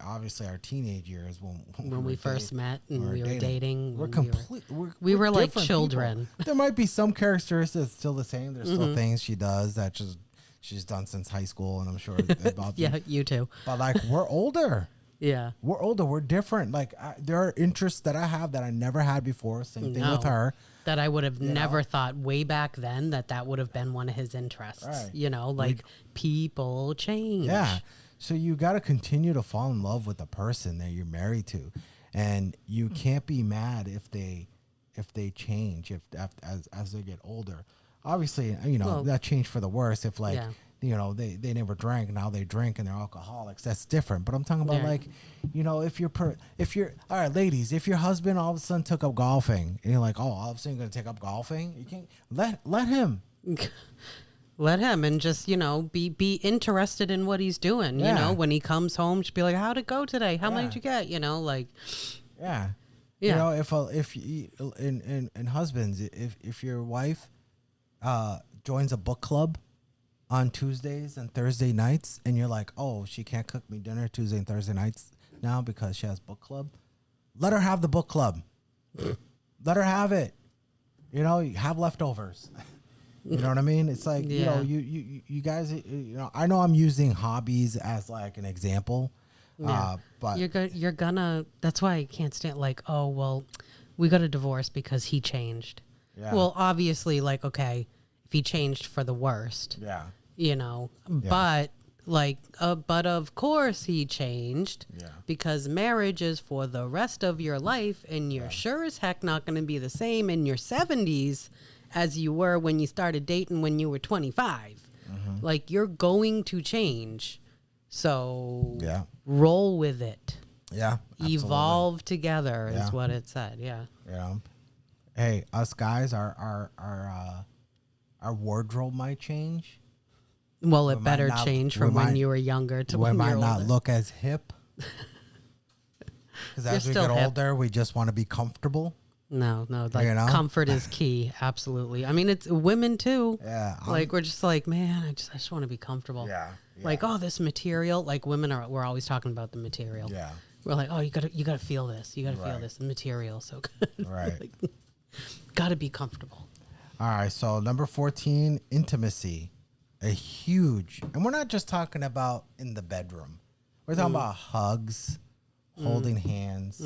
obviously our teenage years when we first met and when we were dating. We're when complete. we were like different children. people. There might be some characteristics still the same. There's still things she does that she's done since high school, and I'm sure about Yeah, you too. But like, we're older. Yeah. We're older. We're different. Like, there are interests that I have that I never had before. Same thing with her. That I would have never thought way back then that would have been one of his interests. Right. You know, like people change. Yeah. So you got to continue to fall in love with the person that you're married to, and you can't be mad if they change as they get older. Obviously, that changed for the worse. If like. Yeah. They never drank, now they drink and they're alcoholics. That's different. But I'm talking about if you're all right, ladies, if your husband all of a sudden took up golfing and you're like, oh, all of a sudden you're gonna take up golfing, you can't let him. Let him, and just be interested in what he's doing. Yeah. When he comes home, just be like, how'd it go today? How many did you get? Yeah. Yeah. If in husbands, if your wife joins a book club on Tuesdays and Thursday nights, and you're like, oh, she can't cook me dinner Tuesday and Thursday nights now because she has book club, let her have the book club. Let her have it. Have leftovers. You know what I mean? It's like, you guys, I know I'm using hobbies as like an example, but you're gonna, that's why I can't stand like, oh, well, we got a divorce because he changed. Yeah. Well, obviously, like, okay, if he changed for the worst, but but of course he changed, because marriage is for the rest of your life, and you're sure as heck not going to be the same in your 70s as you were when you started dating when you were 25. Like, you're going to change, so roll with it. Absolutely. Evolve together is what it said. Yeah. Hey, us guys, our wardrobe might change. Well, it better change from when you were younger to when we you're might not older. look as hip. Because as we get older, we just want to be comfortable. No, like comfort is key. Absolutely. I mean, it's women too. Yeah. Like, we're just like, man, I just want to be comfortable. Yeah. Like, oh, this material. Like, we're always talking about the material. Yeah. We're like, oh, you gotta feel this. You gotta feel this. The material so good. Right. Like, gotta be comfortable. All right. So number 14, intimacy. A huge, and we're not just talking about in the bedroom. We're talking about hugs, holding hands.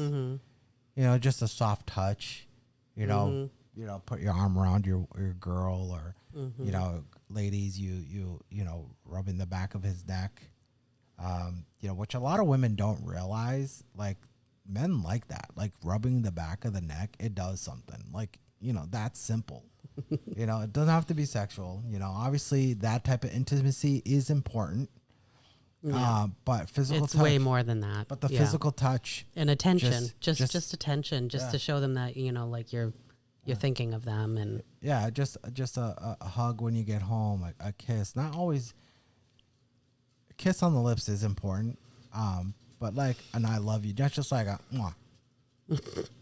Just a soft touch. Put your arm around your girl, or ladies, you rubbing the back of his neck. Which a lot of women don't realize. Like, men like that, like rubbing the back of the neck. It does something. Like, that's simple. It doesn't have to be sexual. Obviously that type of intimacy is important. But physical it's touch, way more than that. But the physical touch and attention, just attention, just to show them that like you're thinking of them, and just a hug when you get home, a kiss. Not always a kiss on the lips is important, but like an I love you. That's just like a mwah.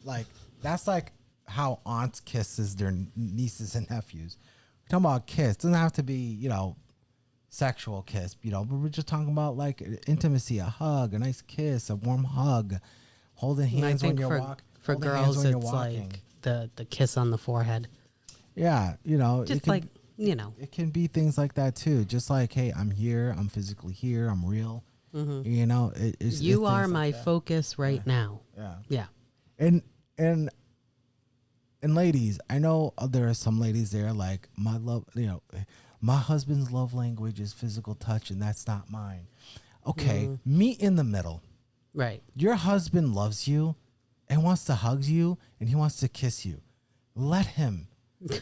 Like, that's like how aunts kisses their nieces and nephews. We're talking about kiss. It doesn't have to be sexual kiss, but we're just talking about like intimacy, a hug, a nice kiss, a warm hug, holding hands when you're walking. For girls, it's like the kiss on the forehead. Yeah, just it can be things like that too. Just like, hey, I'm here, I'm physically here, I'm real. It's you are like my that. focus right now. Yeah. And ladies, I know there are some ladies there like, my love, my husband's love language is physical touch, and that's not mine. Okay, meet in the middle. Right. Your husband loves you, and wants to hug you and he wants to kiss you, let him.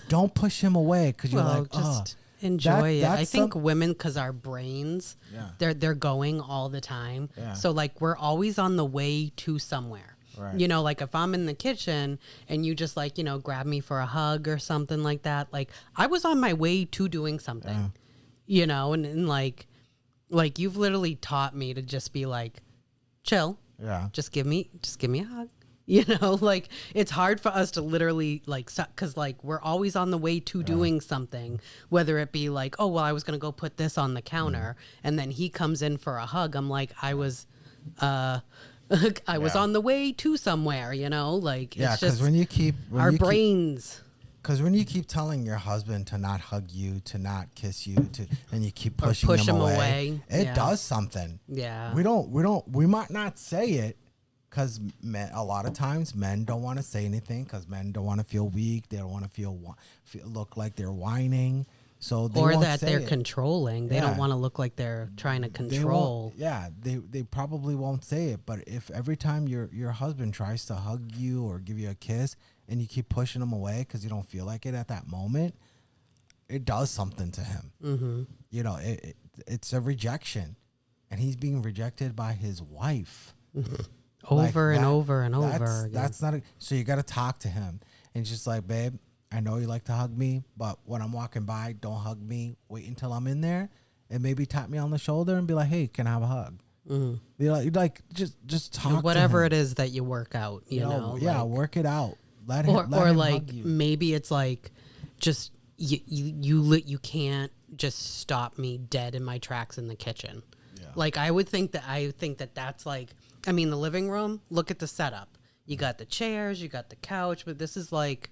Don't push him away because you're Well, like, just oh, enjoy it. I that's think some- women, because our brains, they're going all the time. Yeah. So like we're always on the way to somewhere. Right. You know, like if I'm in the kitchen and you just like, grab me for a hug or something like that, like I was on my way to doing something, and like you've literally taught me to just be like, chill, yeah. just give me a hug. Like it's hard for us to literally like, because like we're always on the way to doing something, whether it be like, oh, well, I was going to go put this on the counter and then he comes in for a hug. I'm like, I was on the way to somewhere, like Yeah, it's because just when you keep our brains. Because when you keep telling your husband to not hug you, to not kiss you, and you keep pushing push him him away, away, it yeah. does something. Yeah. We might not say it because a lot of times men don't want to say anything because men don't want to feel weak. They don't want to look like they're whining. So they Or won't that say they're it. controlling. They don't Yeah. want to look like they're trying to They won't- control. Yeah, they probably won't say it. But if every time your husband tries to hug you or give you a kiss and you keep pushing him away because you don't feel like it at that moment, it does something to him. Mm-hmm. It's a rejection, and he's being rejected by his wife. Over and over and over That's, again. that's not. So you got to talk to him, and just like, babe, I know you like to hug me, but when I'm walking by, don't hug me. Wait until I'm in there, and maybe tap me on the shoulder and be like, "Hey, can I have a hug?" Like just talk. Whatever to him. it is that you work out, Yeah, like- work it out. Let him. or let him like hug you. maybe it's like just you can't just stop me dead in my tracks in the kitchen. Like I think that that's like, I mean, the living room, look at the setup. You got the chairs, you got the couch, but this is like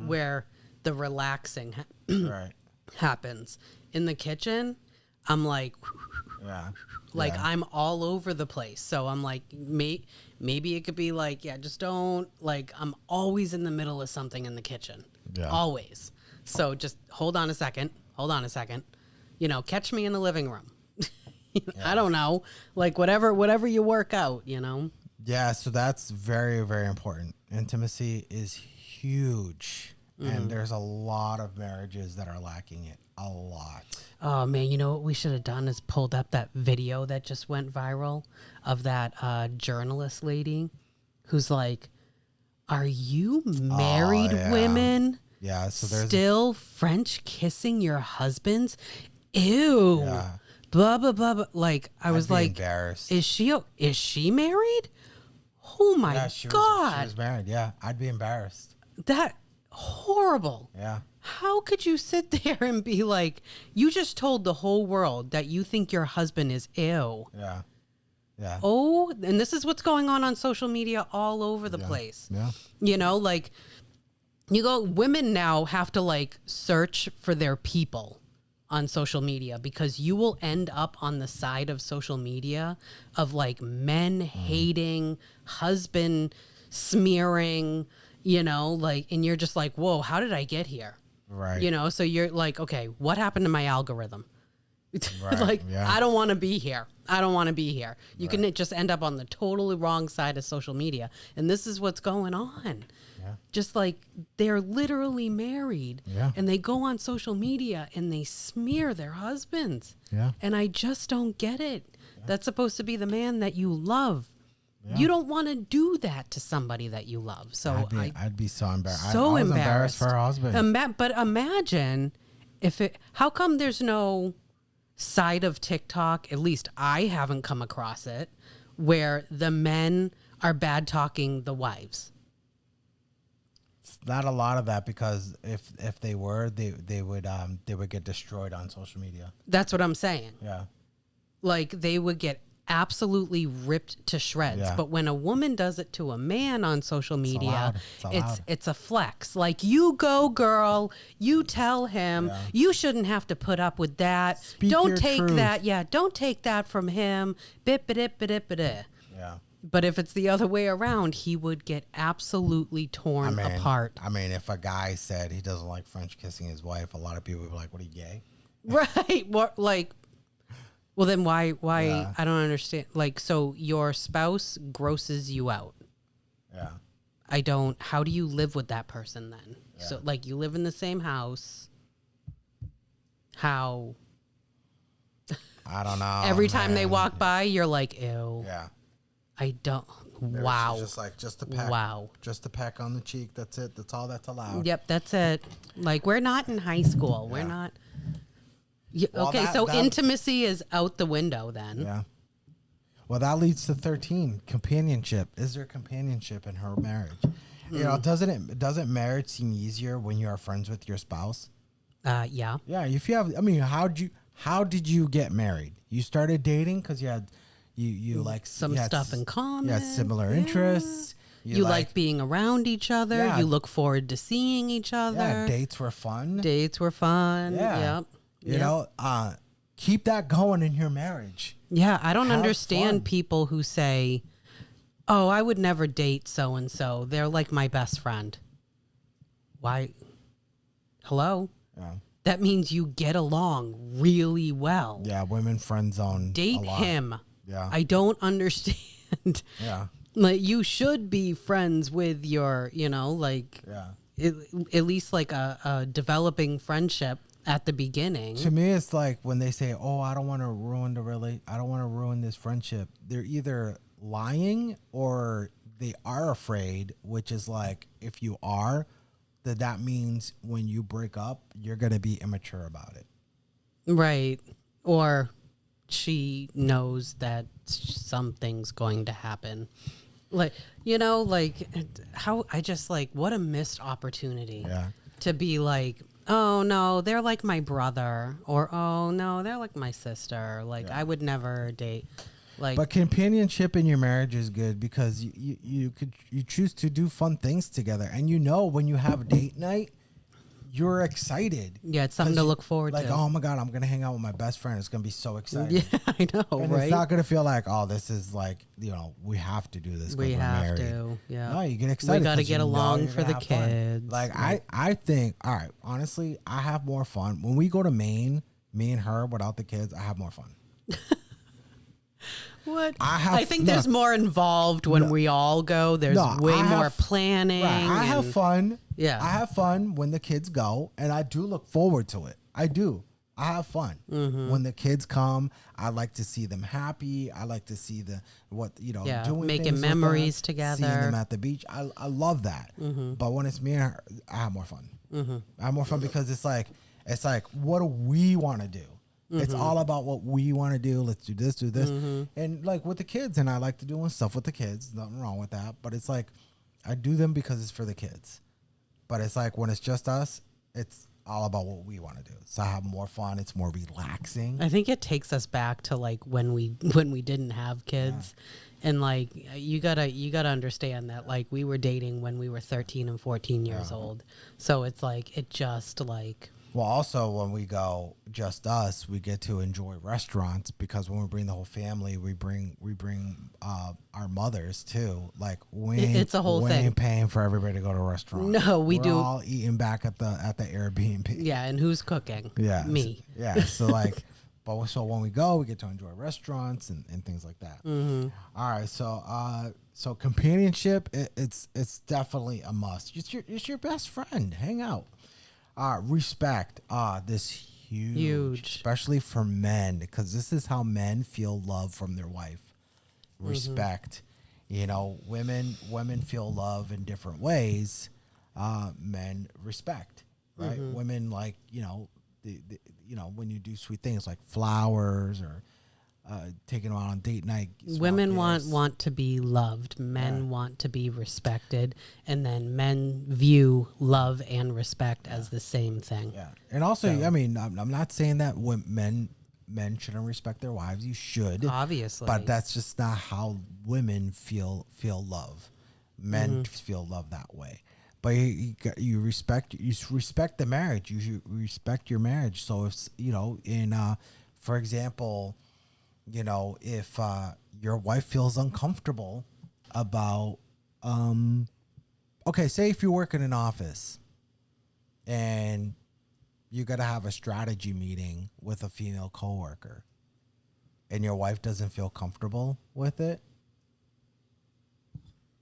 where the relaxing Right. happens. In the kitchen, I'm like Yeah. like Yeah. I'm all over the place. So I'm like, maybe it could be like, yeah, just don't, like, I'm always in the middle of something in the kitchen. Yeah. Always. So just hold on a second. Catch me in the living room. I don't know. Like whatever you work out, Yeah, so that's very, very important. Intimacy is huge. And there's a lot of marriages that are lacking it. A lot. Oh man, you know what we should have done is pulled up that video that just went viral of that journalist lady who's like, are you married yeah. women Yeah, so there's still French kissing your husbands? Ew. Yeah. Blah blah blah blah. Like I was I'd be like, embarrassed. is she married? Oh my Yeah, she god, was married. Yeah, I'd be embarrassed. that horrible. Yeah. How could you sit there and be like, you just told the whole world that you think your husband is ill? Yeah. Yeah. Oh, and this is what's going on social media all over the place. Yeah. Like women now have to like search for their people on social media because you will end up on the side of social media of like men hating, husband smearing, like, and you're just like, whoa, how did I get here? Right. So you're like, okay, what happened to my algorithm? Right, Like, yeah. I don't want to be here. You can just end up on the totally wrong side of social media. And this is what's going on. Yeah. Just like they're literally married Yeah. and they go on social media and they smear their husbands. Yeah. And I just don't get it. That's supposed to be the man that you love. You don't want to do that to somebody that you love. So I'd be so embarrassed. so I was embarrassed embarrassed for her husband. But imagine how come there's no side of TikTok, at least I haven't come across it, where the men are bad talking the wives. Not a lot of that because if they were, they would get destroyed on social media. That's what I'm saying. Yeah. Like they would get absolutely ripped to shreds. Yeah. But when a woman does it to a man on social media, allowed. It's allowed. it's a flex. Like, you go, girl, you tell him, you shouldn't have to put up with that. Speak Don't your take truth. that. Yeah, don't take that from him. Bit. Yeah. But if it's the other way around, he would get absolutely torn apart. I mean, if a guy said he doesn't like French kissing his wife, a lot of people would be like, "What, are you gay?" Right. What, like, well, then why Yeah. I don't understand. Like, so your spouse grosses you out. Yeah. How do you live with that person then? So like you live in the same house. How I don't know. every time they man. walk by, you're like, ew. Yeah. I don't. Maybe Wow. she's just like, just a peck. Wow. Just a peck on the cheek. That's it. That's all that's allowed. Yep, that's it. Like we're not in high school. We're Yeah. not. Well, Okay, that- so that- intimacy is out the window then. Yeah. Well, that leads to 13. Companionship. Is there companionship in her marriage? You know, doesn't marriage seem easier when you are friends with your spouse? Yeah. Yeah. If you have, I mean, how did you get married? You started dating because you had, you like Some you had stuff in common. You had similar Yeah. interests. You like being around each other. Yeah. You look forward to seeing each other. yeah. Dates were fun. Dates were fun. Yeah. Yep. You Yep. know, keep that going in your marriage. Yeah, I don't Have understand fun. people who say, "Oh, I would never date so and so. They're like my best friend." Why? Hello? Yeah. That means you get along really well. Yeah. Women friend zone. Date a lot. him. Yeah. I don't understand. Yeah. Like you should be friends with your, like Yeah. at least like a developing friendship at the beginning. To me, it's like when they say, "Oh, I don't want to ruin I don't want to ruin this friendship." They're either lying or they are afraid. Which is like, if you are, that means when you break up, you're gonna be immature about it. Right. Or she knows that something's going to happen. Like, how I just like, what a missed opportunity Yeah. to be like, oh no, they're like my brother, or oh no, they're like my sister. Like, I would never date. Like, But companionship in your marriage is good because you choose to do fun things together, and when you have a date night, you're excited. yeah, it's something to 'Cause look forward Like, to. oh my god, I'm gonna hang out with my best friend. It's gonna be so exciting. Yeah, I know, And right? it's not gonna feel like, oh, this is like, we have to do this. 'cause We we're have married. to. Yeah. No, you get excited. gotta 'cause get you know along you're for gonna the have fun. kids. Like Like- I think, all right, honestly, I have more fun when we go to Maine. Me and her without the kids, I have more fun. What? I think there's more involved when we all go. There's No, way I more have- planning. Right, I have and- fun. Yeah. I have fun when the kids go, and I do look forward to it. I do. I have fun when the kids come. I like to see them happy. I like to see Yeah, doing making things with them, memories seeing together. them at the beach. I love that. But when it's me and her, I have more fun. I have more fun because it's like what do we want to do? It's all about what we want to do. Let's do this, and like with the kids, and I like to do stuff with the kids. Nothing wrong with that. But it's like I do them because it's for the kids. But it's like when it's just us, it's all about what we want to do. So I have more fun. It's more relaxing. I think it takes us back to like when we didn't have kids. And like you gotta understand that like we were dating when we were 13 and 14 years old. So it's like it just like Well, also when we go just us, we get to enjoy restaurants because when we bring the whole family, we bring our mothers too. Like It's a whole we thing. ain't paying for everybody to go to a restaurant. No, we We're do. all eating back at the Airbnb. yeah, and who's cooking? Yeah. Me. Yeah. So like, but so when we go, we get to enjoy restaurants and things like that. Mm-hmm. All right. So companionship, it's definitely a must. It's your best friend. Hang out. Respect. This huge, especially for men, because this is how men feel love from their wife. Respect. Women feel love in different ways. Men respect, right? Women like when you do sweet things like flowers or taking them out on date night. Women small gifts. want to be loved. Men want to be respected, and then men view love and respect as the same thing. Yeah, and also, I mean, I'm not saying that men shouldn't respect their wives. You should, Obviously, but that's just not how women feel love. Men feel love that way. But you respect the marriage. You respect your marriage. So if for example, if your wife feels uncomfortable about say if you work in an office and you got to have a strategy meeting with a female coworker and your wife doesn't feel comfortable with it,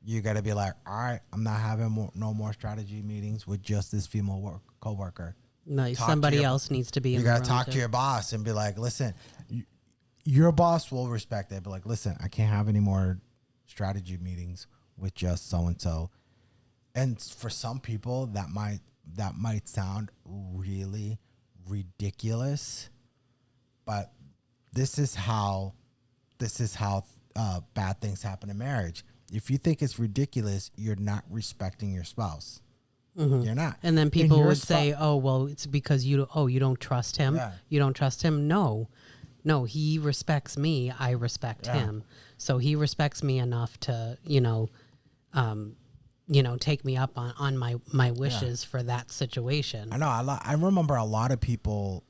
You got to be like, all right, I'm not having no more strategy meetings with just this female coworker. No, Talk to somebody your- else needs to be You in got the to room talk too. to your boss and be like, listen, your boss will respect it. But like, listen, I can't have any more strategy meetings with just so and so. And for some people, that might sound really ridiculous, but this is how bad things happen in marriage. If you think it's ridiculous, you're not respecting your spouse. You're not. And then And people your would spou- say, "Oh, well, it's because you don't trust him. Yeah. You don't trust him." No, he respects me. I respect Yeah. him. So he respects me enough to, take me up on my wishes for that situation. I know. I remember a lot of people.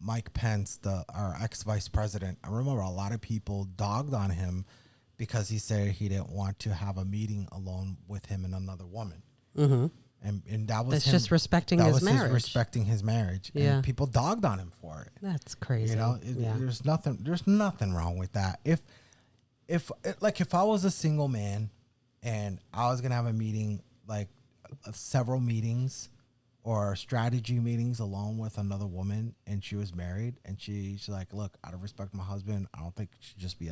Mike Pence, our ex-vice president. I remember a lot of people dogged on him because he said he didn't want to have a meeting alone with him and another woman. Mm-hmm. And that was That's him, just respecting that his was marriage. respecting his marriage. Yeah. And people dogged on him for it. That's crazy. You know, yeah. there's nothing wrong with that. If I was a single man and I was gonna have a meeting, like several meetings or strategy meetings alone with another woman, and she was married, and she's like, look, out of respect to my husband, I don't think it should just be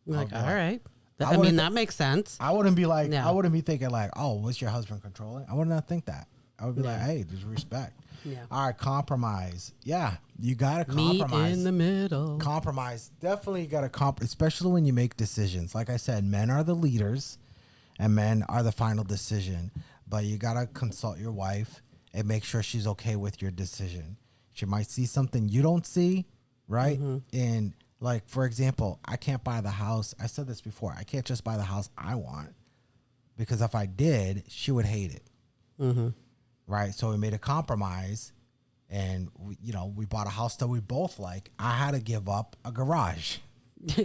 Like, be all like- right. I I mean, wouldn't- that makes sense. I wouldn't be like, Yeah. I wouldn't be thinking like, oh, was your husband controlling? I would not think that. I would be like, Yeah. hey, there's respect. Yeah. All right, compromise. Yeah, you gotta Meet compromise. in the middle. Compromise. Definitely got to especially when you make decisions. Like I said, men are the leaders, and men are the final decision. But you gotta consult your wife and make sure she's okay with your decision. She might see something you don't see, right? And like, for example, I can't buy the house. I said this before. I can't just buy the house I want, because if I did, she would hate it. Right? So we made a compromise, and we bought a house that we both like. I had to give up a garage,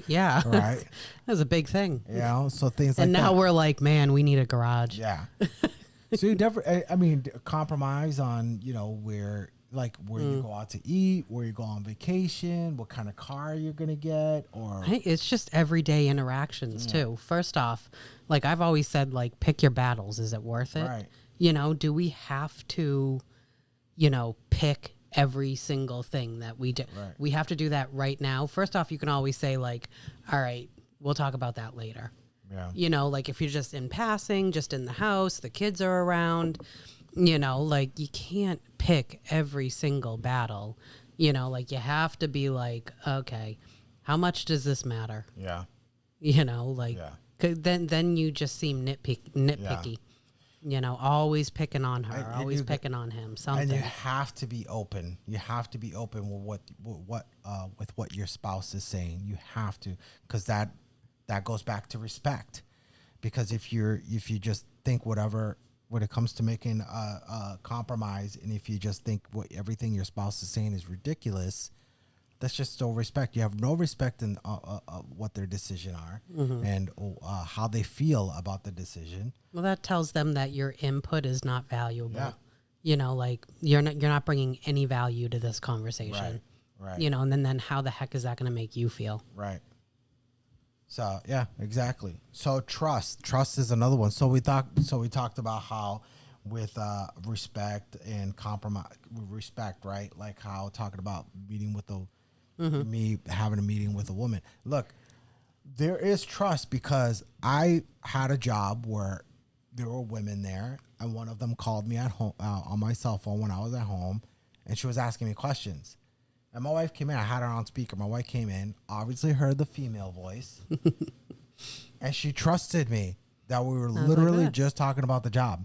Yeah. right? That's a big thing. So things like And now that. we're like, man, we need a garage. Yeah. So you definitely, I mean, compromise on, where you go out to eat, where you go on vacation, what kind of car you're going to get, or. Hey, it's just everyday interactions too. First off, like I've always said, like pick your battles. Is it worth it? Right. Do we have to, pick every single thing that we do? Right. We have to do that right now. First off, you can always say like, all right, we'll talk about that later. Yeah. Like if you're just in passing, just in the house, the kids are around, like you can't pick every single battle. Like you have to be like, okay, how much does this matter? Yeah. Like Yeah. 'cause then you just seem nitpicky. Always picking on her, And always you- picking on him. And Something. you have to be open. You have to be open with what your spouse is saying. You have to, because that goes back to respect. Because if you just think whatever when it comes to making a compromise, and if you just think everything your spouse is saying is ridiculous, that's just no respect. You have no respect in what their decision are and how they feel about the decision. Well, that tells them that your input is not valuable. Yeah. Like you're not bringing any value to this conversation. Right. And then how the heck is that going to make you feel? Right. So yeah, exactly. So trust is another one. So we talked about how with respect and compromise, respect, right? Like how talking about meeting with me having a meeting with a woman. Look, there is trust, because I had a job where there were women there, and one of them called me at home on my cell phone when I was at home, and she was asking me questions. And my wife came in. I had her on speaker. My wife came in, obviously heard the female voice, and she trusted me that we were literally that. just talking about the job.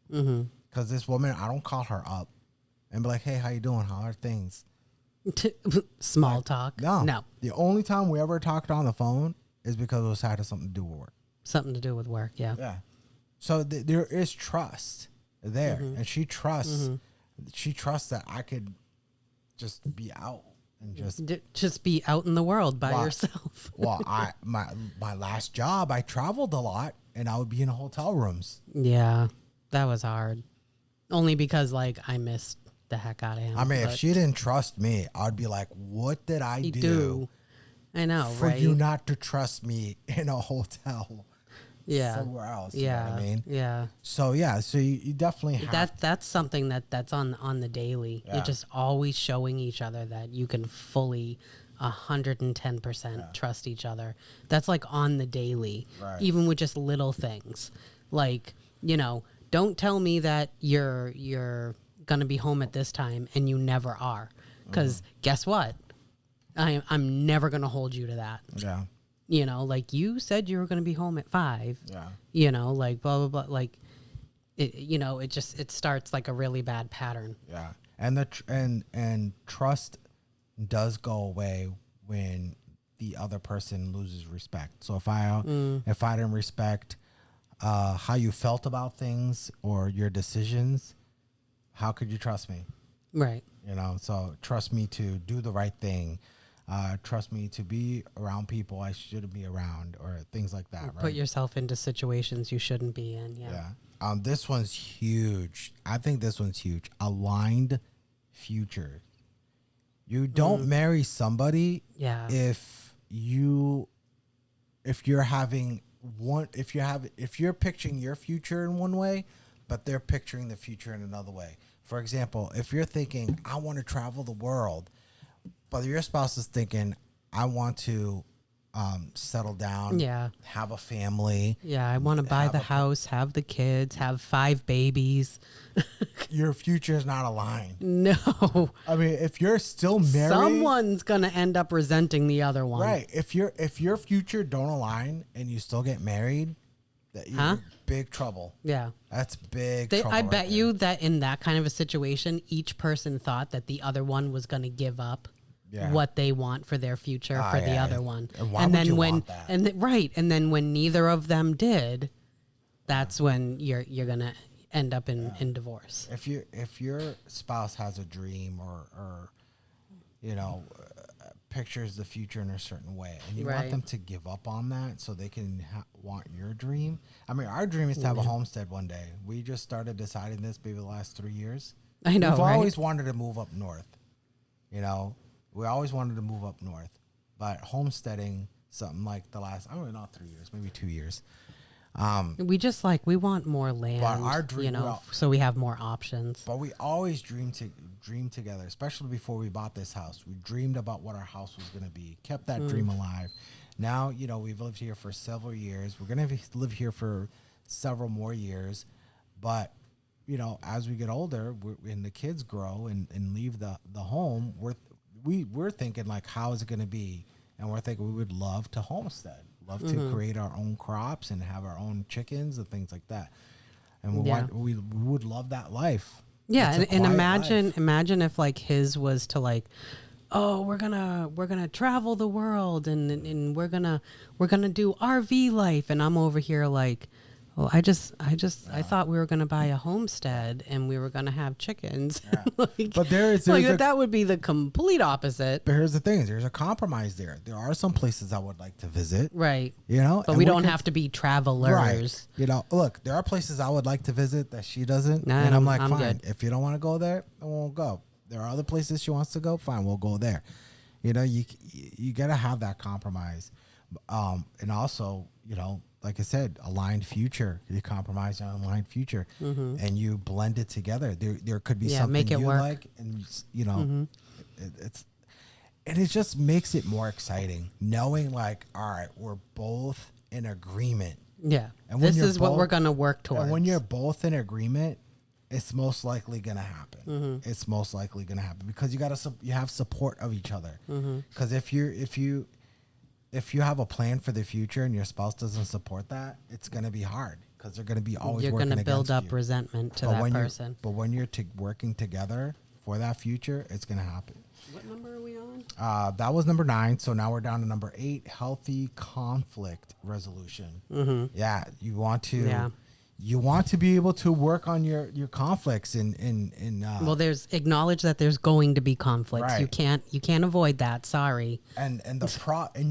Because this woman, I don't call her up and be like, hey, how you doing? How are things? Small talk. No. The only time we ever talked on the phone is because it was had something to do with work. Something to do with work. Yeah. Yeah. So there is trust there, and she trusts. She trusts that I could just be out and Just be out in the world by Wow. yourself. Well, my last job, I traveled a lot, and I would be in hotel rooms. Yeah. That was hard. Only because like I missed the heck out of him. I mean, if but she didn't trust me, I'd be like, "What did I you do do. I know, for right? you not to trust me in a hotel?" Yeah. somewhere else. Yeah. You know what I mean? Yeah. So yeah, so you definitely have That's something that's on the daily. Yeah. You're just always showing each other that you can fully 110% trust each other. That's like on the daily, Right. even with just little things. Like, you know, don't tell me that you're gonna be home at this time and you never are, because guess what? I'm never gonna hold you to that. yeah. You know, like you said you were gonna be home at 5. Yeah. You know, like blah blah blah. Like, it starts like a really bad pattern. Yeah, and and trust does go away when the other person loses respect. So if I didn't respect how you felt about things or your decisions, how could you trust me? Right. You know, so trust me to do the right thing. Trust me to be around people I shouldn't be around, or things like that. Right. Put yourself into situations you shouldn't be in. Yeah. Yeah. This one's huge. I think this one's huge. Aligned future. You don't marry somebody Yeah. if you're picturing your future in one way, but they're picturing the future in another way. For example, if you're thinking, I want to travel the world, but your spouse is thinking, I want to settle down, Yeah. have a family. Yeah. I want to buy Have the a- house, have the kids, have 5 babies. Your future is not aligned. No. I mean, if you're still married, Someone's going to end up resenting the other one. right? If your future don't align and you still get married, that you're in big trouble. Yeah. That's big trouble. I right bet there. you that in that kind of a situation, each person thought that the other one was going to give up Yeah. what they want for their future Ah, for the yeah. other one. And why would you want that? And then when neither of them did, that's when you're going to end up in divorce. If your spouse has a dream or pictures the future in a certain way, and you want Right. them to give up on that so they can want your dream. I mean, our dream is to have a homestead one day. We just started deciding this maybe the last 3 years. I know, We've right? always wanted to move up north. You know, we always wanted to move up north, but homesteading something like the last, I don't know, not 3 years, maybe 2 years. We want more land, our dream- so we have more options. But we always dream together, especially before we bought this house. We dreamed about what our house was going to be, kept that dream alive. Now, we've lived here for several years. We're going to live here for several more years. But, as we get older and the kids grow and leave the home, we're thinking, like, how is it going to be? And we're thinking we would love to homestead, love to create our own crops and have our own chickens and things like that. And we would love that life. Yeah, It's a and quiet imagine if like his was to like, oh, we're gonna travel the world and we're gonna do RV life, and I'm over here like, well, I thought we were gonna buy a homestead and we were gonna have chickens. Like, But there's like a- that would be the complete opposite, But here's the thing: there's a compromise there. There are some places I would like to visit, right? But But we don't have to be travelers. Right. Look, there are places I would like to visit that she doesn't, Nah, and I'm like, I'm fine. good. If you don't want to go there, then we'll go. There are other places she wants to go. Fine, we'll go there. You gotta have that compromise, and also, like I said, aligned future. You compromise on aligned future, and you blend it together. There could be Yeah, something make it you work. like, and it just makes it more exciting knowing, like, all right, we're both in agreement. Yeah, And when this you're is what we're both- gonna work towards. And when you're both in agreement, it's most likely gonna happen. It's most likely gonna happen because you have support of each other. Because if you have a plan for the future and your spouse doesn't support that, it's gonna be hard because they're gonna be always you're working gonna build against up you. resentment to But that when person. when you're working together for that future, it's gonna happen. What number are we on? That was number 9. So now we're down to number 8, healthy conflict resolution. Yeah, you want to. Yeah. You want to be able to work on your conflicts and Well, there's acknowledge that there's going to be conflicts. Right. You can't avoid that. Sorry. and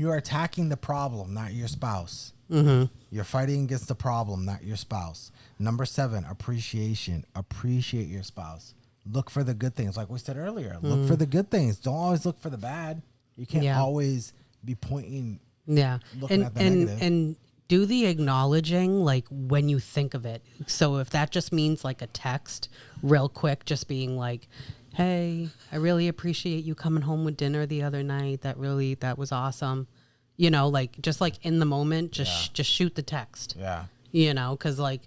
you're attacking the problem, not your spouse. You're fighting against the problem, not your spouse. Number 7, appreciation. Appreciate your spouse. Look for the good things, like we said earlier. Look for the good things. Don't always look for the bad. You can't Yeah. always be pointing. Yeah. Looking and at the and negative. and do the acknowledging like when you think of it. So if that just means like a text real quick, just being like, hey, I really appreciate you coming home with dinner the other night. That was awesome. You know, like just like in the moment, just shoot the text. Yeah. You know, because like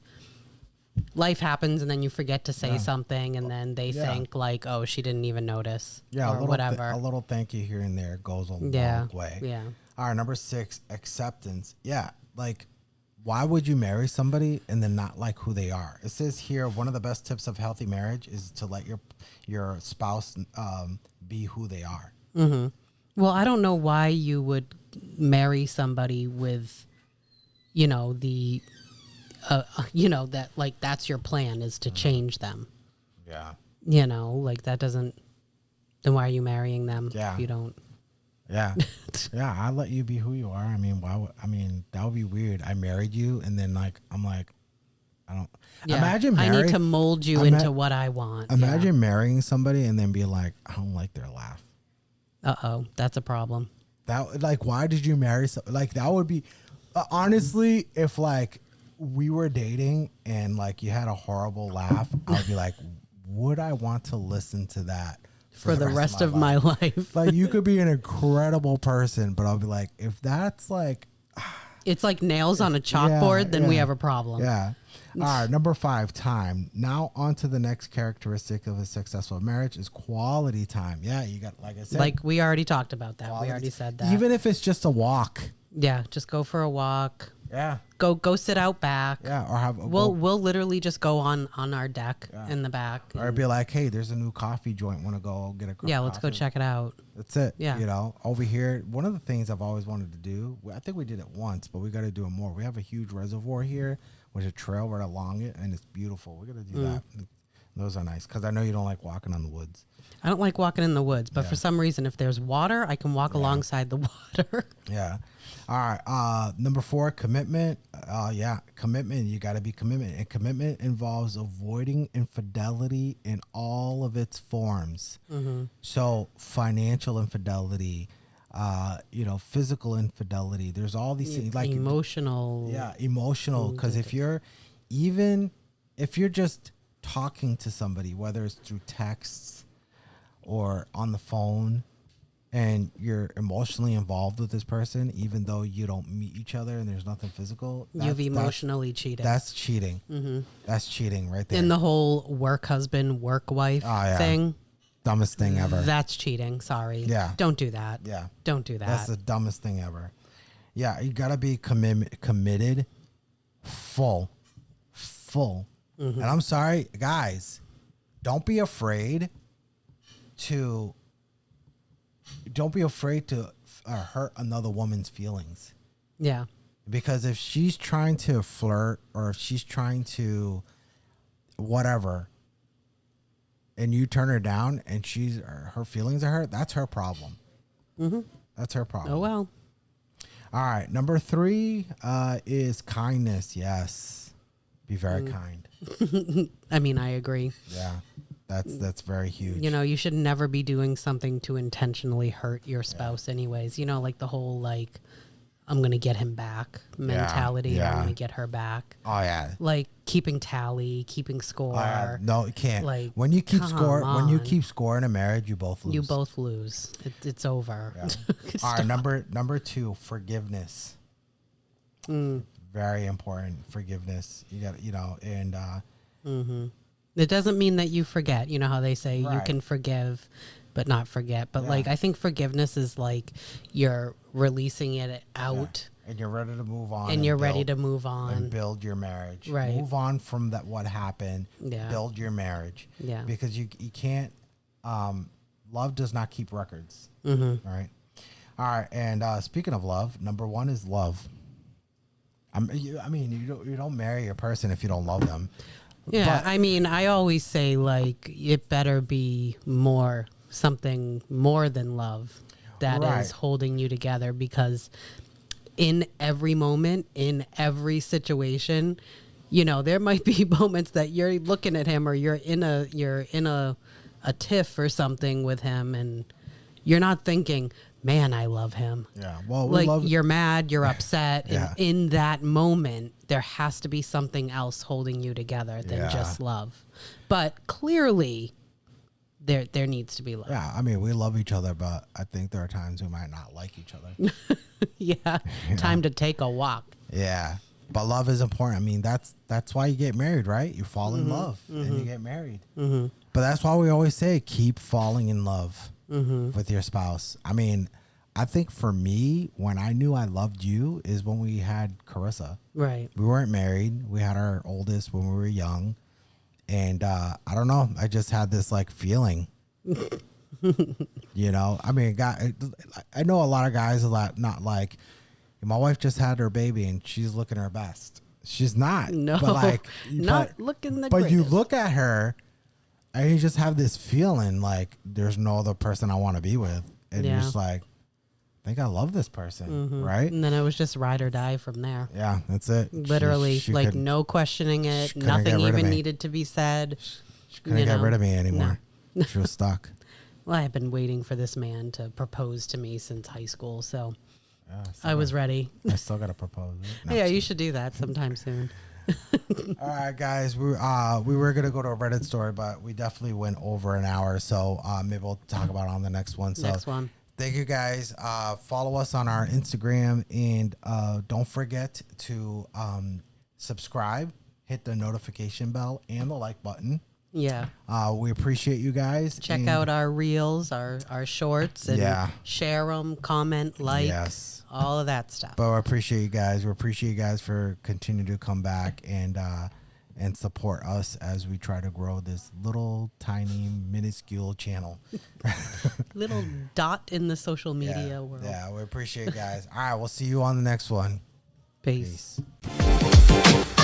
life happens and then you forget to say something and then they think like, oh, she didn't even notice. Yeah, or whatever. a little thank you here and there goes a Yeah, long way. yeah. All right, number 6, acceptance. Yeah, like, why would you marry somebody and then not like who they are? It says here, one of the best tips of healthy marriage is to let your spouse be who they are. Mm-hmm. Well, I don't know why you would marry somebody with, you know, you know, that like that's your plan is to change them. Yeah. You know, like that doesn't. Then why are you marrying them? Yeah. If you don't. Yeah. Yeah, I let you be who you are. I mean, that would be weird. I married you and then like I'm like I don't imagine I need to mold you into what I want. Imagine marrying somebody and then be like, I don't like their laugh. Uh-oh, that's a problem. That like why did you marry like that would be honestly if like we were dating and like you had a horrible laugh, I would be like, would I want to listen to that for the rest of my life? Like you could be an incredible person, but I'll be like, if that's like it's like nails on a chalkboard, then we have a problem. Yeah. All right, number 5, time. Now on to the next characteristic of a successful marriage is quality time. Yeah, you got, like I said. Like we already talked about that. We already said that. Even if it's just a walk. Yeah, just go for a walk. Yeah. Go sit out back. Yeah, or have we'll literally just go on our deck in the back. Or be like, hey, there's a new coffee joint. Want to go get a cup of let's go coffee? check it out. That's it. Yeah. You know, over here, one of the things I've always wanted to do, I think we did it once, but we got to do it more. We have a huge reservoir here with a trail right along it, and it's beautiful. We got to do that. Those are nice because I know you don't like walking on the woods. I don't like walking in the woods, but for some reason, if there's water, I can walk alongside the water. Yeah. All right. Number 4, commitment. Commitment. You got to be commitment. And commitment involves avoiding infidelity in all of its forms. Mm-hmm. So financial infidelity, physical infidelity. There's all these things like emotional. Yeah, emotional. Because if you're just talking to somebody, whether it's through texts or on the phone, and you're emotionally involved with this person, even though you don't meet each other and there's nothing physical, you've emotionally cheated. That's cheating. Mm-hmm. That's cheating right there. In the whole work husband, work wife thing. Dumbest thing ever. That's cheating. Sorry. Yeah. Don't do that. Yeah. Don't do that. That's the dumbest thing ever. Yeah, you gotta be committed, full. Mm-hmm. And I'm sorry, guys, don't be afraid to hurt another woman's feelings. Yeah. Because if she's trying to flirt or if she's trying to whatever and you turn her down and her feelings are hurt, that's her problem. Mm-hmm. That's her problem. Oh, well. All right. Number 3 is kindness. Yes. Be very kind. I mean, I agree. Yeah. That's very huge. You know, you should never be doing something to intentionally hurt your spouse anyways. You know, like the whole like I'm going to get him back mentality. Yeah. I'm going to get her back. Oh yeah. Like keeping tally, keeping score. No, you can't. Like when you keep score in a marriage, you both lose. You both lose. It's over. Yeah. All right, number 2, forgiveness. Very important. Forgiveness. You got, and mm-hmm. It doesn't mean that you forget. You know how they say you can forgive, but not forget. But like, I think forgiveness is like you're releasing it out. And you're ready to move on. And you're ready to move on. And build your marriage. Right. Move on from what happened. Yeah. Build your marriage. Yeah. Because you can't, love does not keep records. Mm-hmm. Right. All right. And speaking of love, number 1 is love. You don't marry a person if you don't love them. Yeah, I mean, I always say like it better be something more than love that is holding you together, because in every moment, in every situation, you know, there might be moments that you're looking at him or you're in a tiff or something with him and you're not thinking man, I love him. Yeah. Well, we Like love you're mad, you're upset, Yeah. and in that moment, there has to be something else holding you together than Yeah. just love. But clearly, there needs to be love. Yeah, I mean, we love each other, but I think there are times we might not like each other. Yeah. Time to take a walk. Yeah, but love is important. I mean, that's why you get married, right? You fall in love and you get married. But that's why we always say keep falling in love with your spouse. I mean, I think for me, when I knew I loved you is when we had Carissa. Right. We weren't married. We had our oldest when we were young. And I don't know. I just had this like feeling, you know. I mean, I know a lot of guys not like. My wife just had her baby and she's looking her best. She's not. No, but like, not looking the But you greatest. look at her, and you just have this feeling like there's no other person I want to be with, and you're Yeah. just like, I think I love this person, right? And then it was just ride or die from there. Yeah, that's it. Literally, she like couldn't- no questioning it. she couldn't get Nothing rid of even me. needed to be said. she couldn't you get know, rid of me anymore. She was stuck. Well, I've been waiting for this man to propose to me since high school, so Yeah, I was ready. I still gotta propose. No, Yeah, I'm you should do that sometime soon. All right, guys. We were gonna go to a Reddit story, but we definitely went over an hour, so maybe we'll talk about it on the next one. So Next one. thank you, guys. Follow us on our Instagram, and don't forget to subscribe, hit the notification bell, and the like button. Yeah. We appreciate you guys. Check and- out our reels, our shorts, and Yeah. share them, comment, like, Yes. all of that stuff. But we appreciate you guys. We appreciate you guys for continuing to come back and support us as we try to grow this little tiny minuscule channel. Little dot in the social Yeah, media world. yeah, we appreciate you guys. All right, we'll see you on the next one. Peace. Peace.